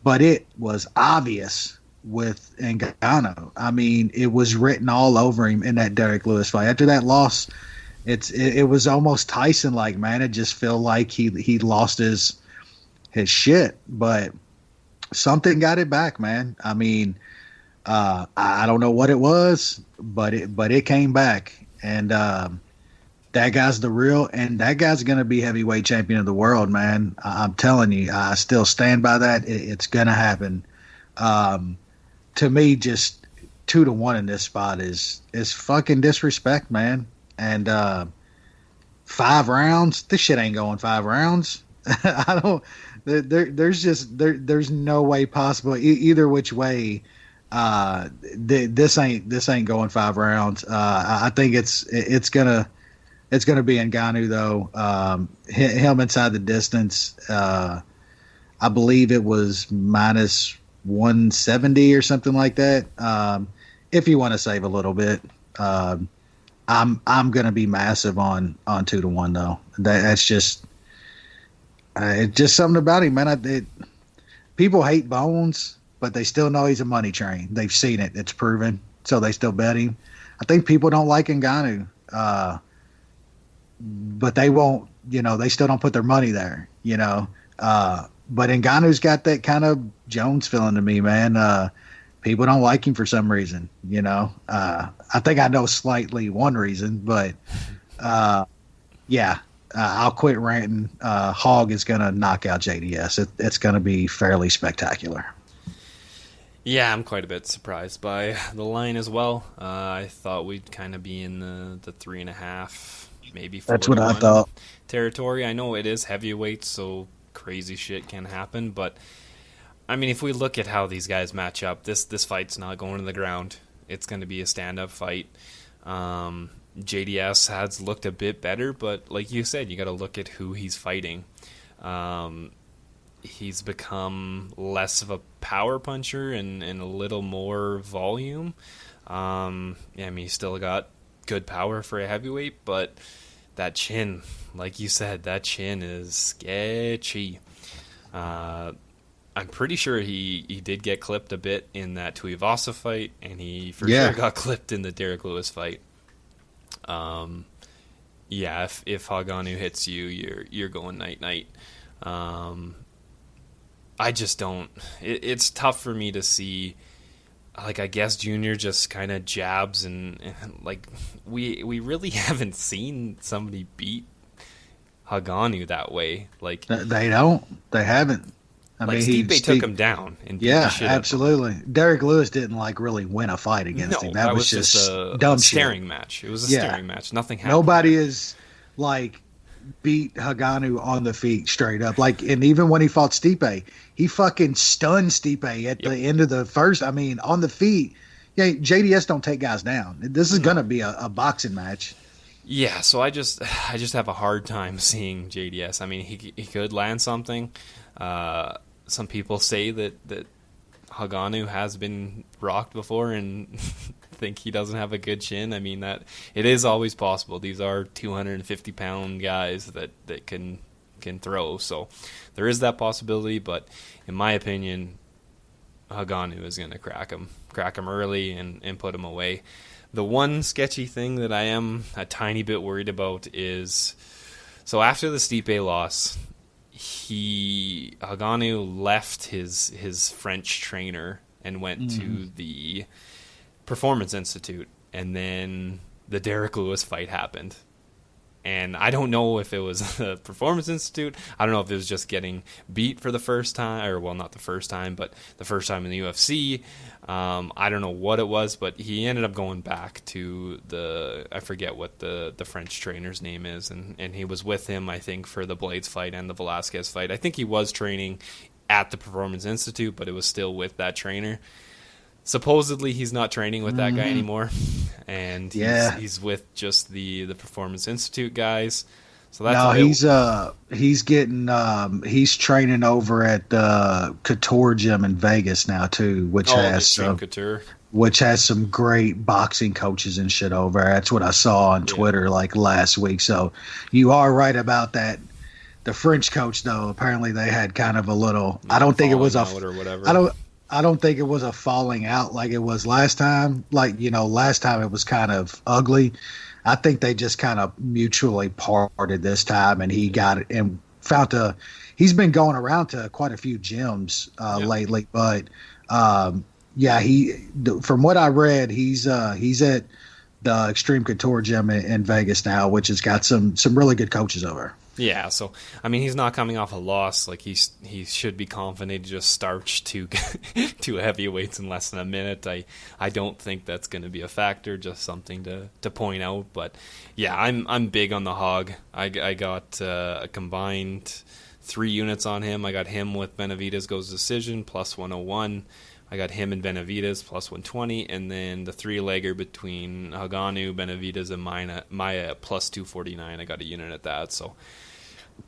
but it was obvious with Ngannou. I mean, it was written all over him in that Derek Lewis fight. After that loss, it was almost Tyson like, man. It just felt like he lost his shit, but something got it back, man. I mean, I don't know what it was, but it came back, and that guy's the real, and that guy's going to be heavyweight champion of the world, man. I'm telling you, I still stand by that. It's going to happen. To me, just 2-1 in this spot is fucking disrespect, man. And 5 rounds, this shit ain't going 5 rounds. I don't. There's no way possible either which way. This ain't going 5 rounds. I think it's gonna be Ngannou though. Him inside the distance. I believe it was minus 170 or something like that. If you want to save a little bit, I'm gonna be massive on 2-1 though. That's just. It's just something about him, man. People hate Bones, but they still know he's a money train. They've seen it; it's proven, so they still bet him. I think people don't like Ngannou, but they won't. They still don't put their money there. But Ngannou's got that kind of Jones feeling to me, man. People don't like him for some reason. I think I know slightly one reason, but yeah. I'll quit ranting. Hawg is going to knock out JDS. It's going to be fairly spectacular. Yeah, I'm quite a bit surprised by the line as well. I thought we'd kind of be in the 3.5, maybe 4. That's what I thought. Territory. I know it is heavyweight, so crazy shit can happen. But I mean, if we look at how these guys match up, this fight's not going to the ground. It's going to be a stand-up fight. JDS has looked a bit better, but like you said, you got to look at who he's fighting. He's become less of a power puncher and a little more volume. I mean, he's still got good power for a heavyweight, but that chin, like you said, that chin is sketchy. I'm pretty sure he did get clipped a bit in that Tuivasa fight, and he for sure got clipped in the Derek Lewis fight. If Haganu hits you, you're going night. I just don't. It's tough for me to see. Like, I guess Junior just kind of jabs and like we really haven't seen somebody beat Haganu that way. Like they haven't. I mean, Stipe took him down and beat the shit absolutely. Derek Lewis didn't really win a fight against him. That was just a dumb staring shit. match. It was a staring match. Nothing happened. Nobody is beat Haganu on the feet straight up. And even when he fought Stipe, he fucking stunned Stipe at the end of the first. I mean, on the feet. Yeah, JDS don't take guys down. This is gonna be a boxing match. Yeah, so I just have a hard time seeing JDS. I mean, he could land something. Some people say that Haganu has been rocked before and think he doesn't have a good chin. I mean, that it is always possible. These are 250-pound guys that can throw, so there is that possibility. But in my opinion, Haganu is going to crack him early and put him away. The one sketchy thing that I am a tiny bit worried about is, so after the Stipe loss, Haganu left his French trainer and went to the Performance Institute, and then the Derek Lewis fight happened. And I don't know if it was the Performance Institute. I don't know if it was just getting beat for the first time, or well, not the first time, but the first time in the UFC. I don't know what it was, but he ended up going back to I forget what the French trainer's name is, and he was with him, I think, for the Blades fight and the Velasquez fight. I think he was training at the Performance Institute, but it was still with that trainer. Supposedly he's not training with that guy anymore, and he's with just the Performance Institute guys. So that's he's getting he's training over at the Couture gym in Vegas now too, which has some great boxing coaches and shit over. That's what I saw on Twitter like last week. So you are right about that. The French coach though, apparently they had kind of a little. I don't think it was or whatever. I don't think it was a falling out like it was last time. Like, last time it was kind of ugly. I think they just kind of mutually parted this time, and he got it and he's been going around to quite a few gyms lately, but from what I read, he's at the Extreme Couture gym in Vegas now, which has got some really good coaches over. Yeah, so I mean, he's not coming off a loss. Like he should be confident to just starch two heavyweights in less than a minute. I don't think that's going to be a factor. Just something to point out. But yeah, I'm big on the Hawg. I got a combined 3 units on him. I got him with Benavidez goes decision plus 101. I got him and Benavidez plus 120, and then the 3-legger between Haganu, Benavidez, and Maya plus 249. I got a unit at that. So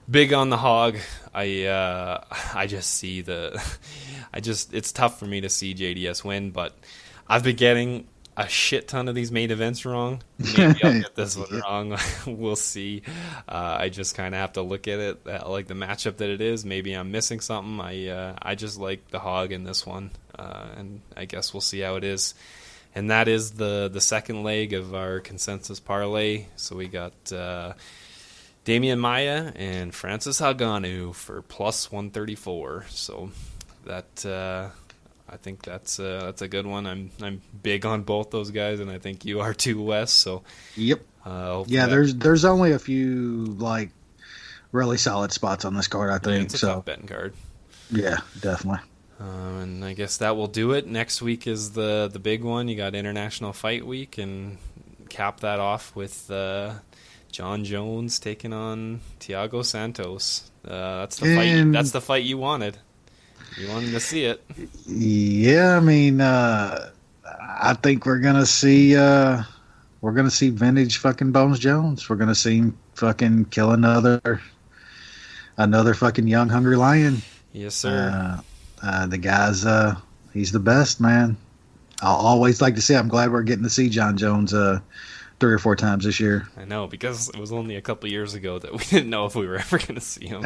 big on the Hawg. I just see it's tough for me to see JDS win, but I've been getting a shit ton of these main events wrong. Maybe I'll get this one wrong. We'll see. I just kind of have to look at it like the matchup that it is. Maybe I'm missing something. I just like the Hawg in this one, and I guess we'll see how it is. And that is the second leg of our consensus parlay. So we got Damian Maia and Francis Ngannou for plus 134. So that. I think that's a good one. I'm big on both those guys, and I think you are too, Wes. So yep, there's only a few like really solid spots on this card. I think it's a tough betting card. Yeah, definitely. And I guess that will do it. Next week is the big one. You got International Fight Week, and cap that off with John Jones taking on Thiago Santos. That's the fight. That's the fight you wanted. You wanted to see it. Yeah, I mean, I think we're gonna see vintage fucking Bones Jones. We're gonna see him fucking kill another fucking young hungry lion. Yes, sir. The guy's he's the best, man. I'll always like to see. I'm glad we're getting to see John Jones 3 or 4 times this year. I know, because it was only a couple years ago that we didn't know if we were ever going to see him.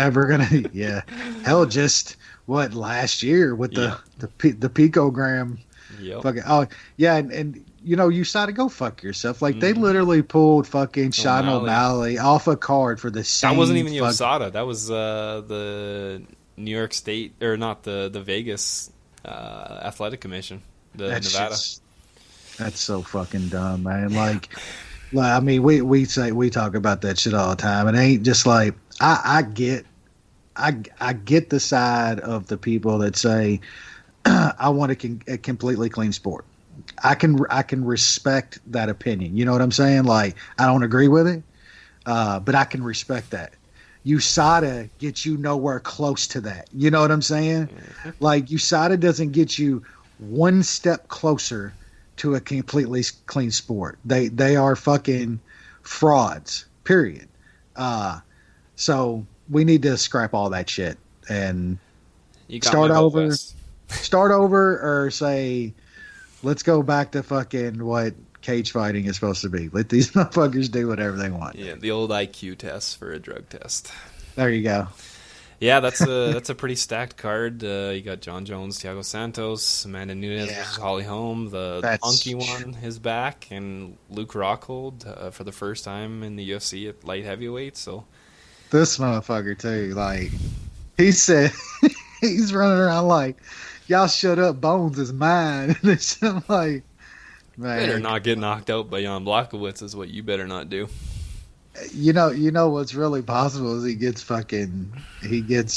Yeah. Hell, just last year with the picogram. Yep. Fucking, oh yeah, and you decided to go fuck yourself. Like they literally pulled fucking Sean O'Malley off a card for the same. That wasn't even USADA. That was the New York State, or not the Vegas Athletic Commission, Nevada. That's so fucking dumb, man. Like I mean, we talk about that shit all the time. It ain't just like I get the side of the people that say I want a completely clean sport. I can respect that opinion. You know what I'm saying? Like I don't agree with it, but I can respect that. USADA gets you nowhere close to that. You know what I'm saying? Like USADA doesn't get you one step closer to a completely clean sport. They are fucking frauds, period. So we need to scrap all that shit and start over or say, let's go back to fucking what cage fighting is supposed to be. Let these motherfuckers do whatever they want. Yeah, the old IQ test for a drug test. There you go. Yeah, that's a pretty stacked card. You got John Jones, Thiago Santos, Amanda Nunes versus Holly Holm. The funky one is back, and Luke Rockhold for the first time in the UFC at light heavyweight. So this motherfucker too, like he said, he's running around like, y'all shut up, Bones is mine. And it's like, man, better not get knocked out by Jan Blachowicz is what you better not do. You know what's really possible is he gets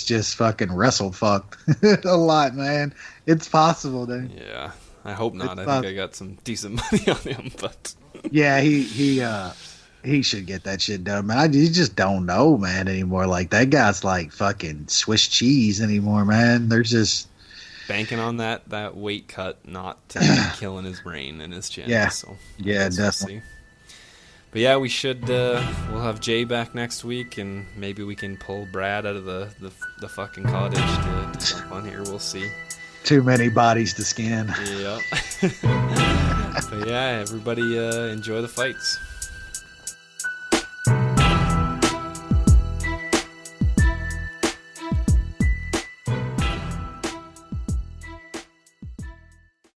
just fucking wrestle fucked a lot, man. It's possible, dude. Yeah, I hope not. I think I got some decent money on him, but yeah, he should get that shit done, man. You just don't know, man, anymore. Like that guy's like fucking Swiss cheese anymore, man. They're just banking on that weight cut not killing his brain and his chin. Yeah, so yeah, definitely. But yeah, we should. We'll have Jay back next week, and maybe we can pull Brad out of the fucking cottage to jump on here. We'll see. Too many bodies to scan. Yep. But yeah, everybody enjoy the fights.